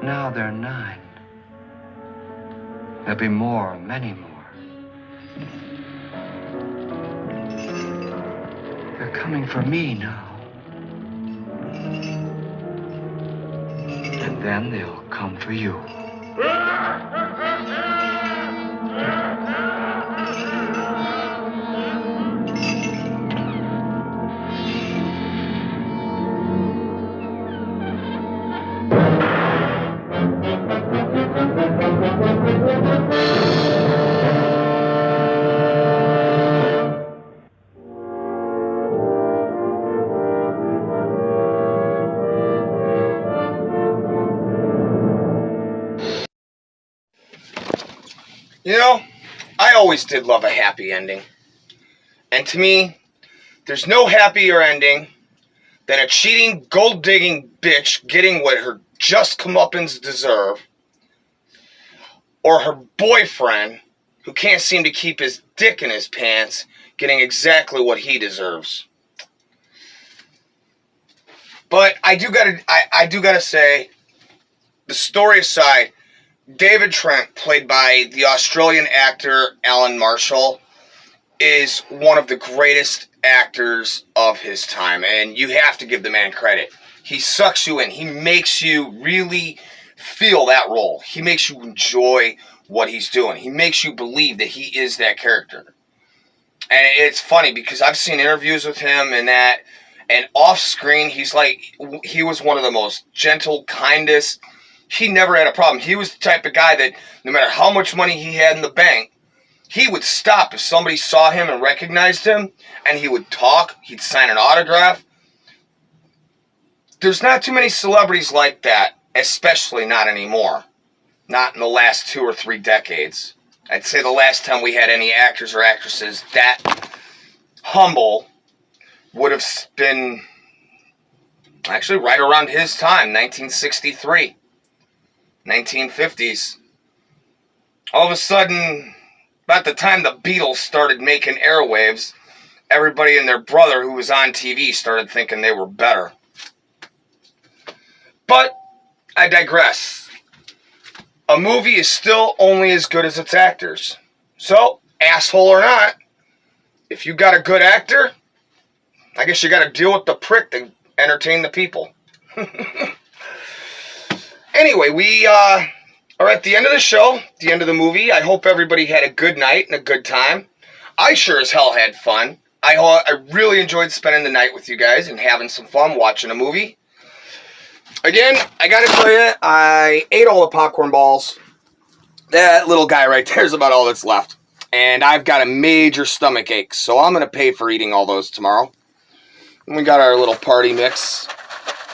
Now there are 9. There'll be more, many more. They're coming for me now. And then they'll come for you. You know, I always did love a happy ending. And to me, there's no happier ending than a cheating, gold-digging bitch getting what her just comeuppance deserve, or her boyfriend, who can't seem to keep his dick in his pants, getting exactly what he deserves. But I do gotta say, the story aside, David Trent, played by the Australian actor Alan Marshall, is one of the greatest actors of his time, and you have to give the man credit. He sucks you in. He makes you really feel that role. He makes you enjoy what he's doing. He makes you believe that he is that character. And it's funny because I've seen interviews with him and off screen, he was one of the most gentle, kindest. He never had a problem. He was the type of guy that no matter how much money he had in the bank, he would stop if somebody saw him and recognized him, and he would talk. He'd sign an autograph. There's not too many celebrities like that, especially not anymore. Not in the last 2 or 3 decades. I'd say the last time we had any actors or actresses that humble would have been actually right around his time, 1963. 1950s. All of a sudden, about the time the Beatles started making airwaves, everybody and their brother who was on TV started thinking they were better. But I digress. A movie is still only as good as its actors. So, asshole or not, if you got a good actor, I guess you got to deal with the prick to entertain the people. Anyway, we are at the end of the show, the end of the movie. I hope everybody had a good night and a good time. I sure as hell had fun. I really enjoyed spending the night with you guys and having some fun watching a movie. Again, I gotta tell you, I ate all the popcorn balls. That little guy right there is about all that's left. And I've got a major stomach ache, so I'm gonna pay for eating all those tomorrow. And we got our little party mix.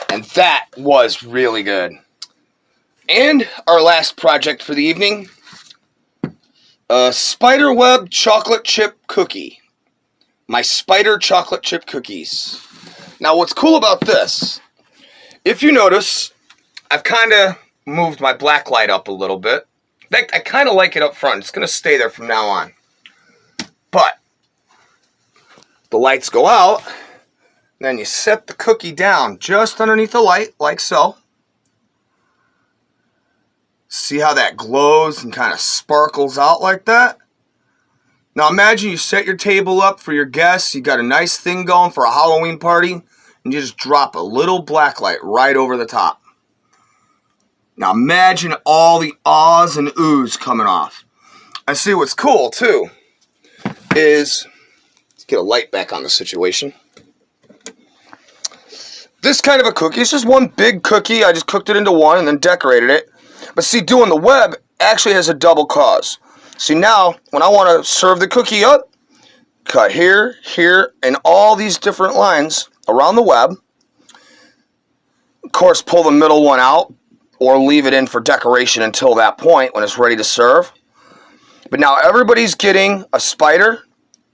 And that was really good. And our last project for the evening, A spiderweb chocolate chip cookie. My spider chocolate chip cookies. Now what's cool about this, if you notice, I've kind of moved my black light up a little bit. In fact, I kind of like it up front. It's going to stay there from now on. But the lights go out, then you set the cookie down just underneath the light, like so. See how that glows and kind of sparkles out like that? Now imagine you set your table up for your guests, you got a nice thing going for a Halloween party, and you just drop a little black light right over the top. Now imagine all the ahs and oohs coming off. And see what's cool too is, let's get a light back on the situation. This kind of a cookie, it's just one big cookie. I just cooked it into one and then decorated it. But see, doing the web actually has a double cause. See, now, when I want to serve the cookie up, cut here, here, and all these different lines around the web. Of course, pull the middle one out or leave it in for decoration until that point when it's ready to serve. But now everybody's getting a spider.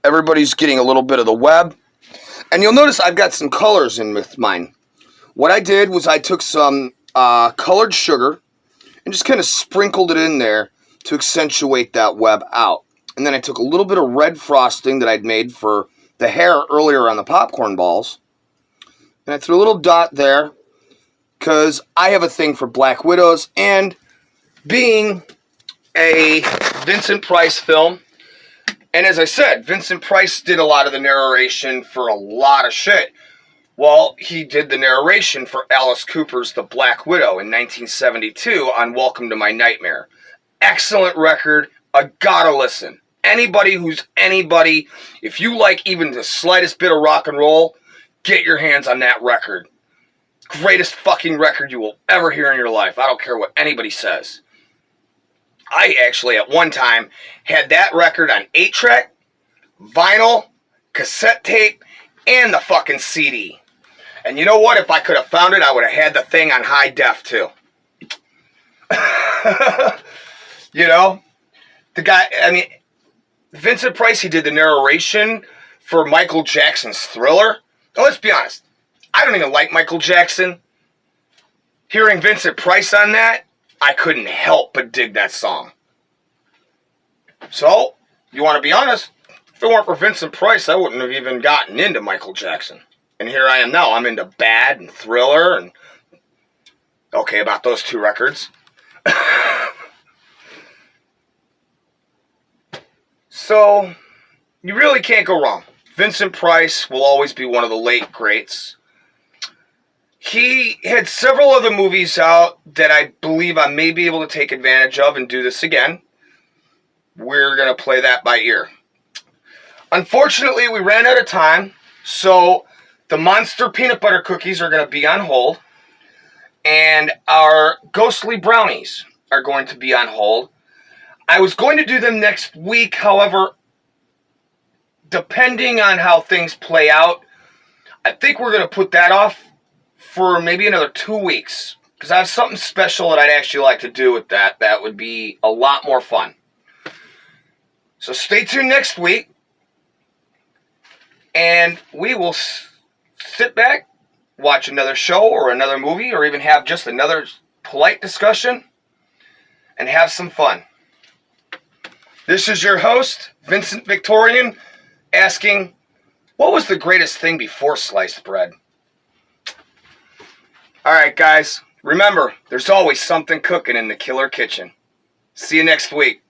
Everybody's getting a little bit of the web. And you'll notice I've got some colors in with mine. What I did was I took some colored sugar and just kind of sprinkled it in there to accentuate that web out. And then I took a little bit of red frosting that I'd made for the hair earlier on the popcorn balls. And I threw a little dot there because I have a thing for Black Widows. And being a Vincent Price film, and as I said, Vincent Price did a lot of the narration for a lot of shit. Well, he did the narration for Alice Cooper's The Black Widow in 1972 on Welcome to My Nightmare. Excellent record. I gotta listen. Anybody who's anybody, if you like even the slightest bit of rock and roll, get your hands on that record. Greatest fucking record you will ever hear in your life. I don't care what anybody says. I actually, at one time, had that record on 8-track, vinyl, cassette tape, and the fucking CD. And you know what? If I could have found it, I would have had the thing on high def, too. You know? The guy, I mean, Vincent Price, he did the narration for Michael Jackson's Thriller. Now, let's be honest. I don't even like Michael Jackson. Hearing Vincent Price on that, I couldn't help but dig that song. So, you want to be honest, if it weren't for Vincent Price, I wouldn't have even gotten into Michael Jackson. And here I am now. I'm into Bad and Thriller and... Okay, about those two records. So, you really can't go wrong. Vincent Price will always be one of the late greats. He had several other movies out that I believe I may be able to take advantage of and do this again. We're going to play that by ear. Unfortunately, we ran out of time, so the Monster Peanut Butter Cookies are going to be on hold, and our Ghostly Brownies are going to be on hold. I was going to do them next week, however, depending on how things play out, I think we're going to put that off for maybe another 2 weeks, because I have something special that I'd actually like to do with that. That would be a lot more fun. So stay tuned next week, and we will sit back, watch another show or another movie, or even have just another polite discussion, and have some fun. This is your host, Vincent Victorian, asking, what was the greatest thing before sliced bread? Alright guys, remember, there's always something cooking in the Killer Kitchen. See you next week.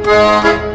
Thank you.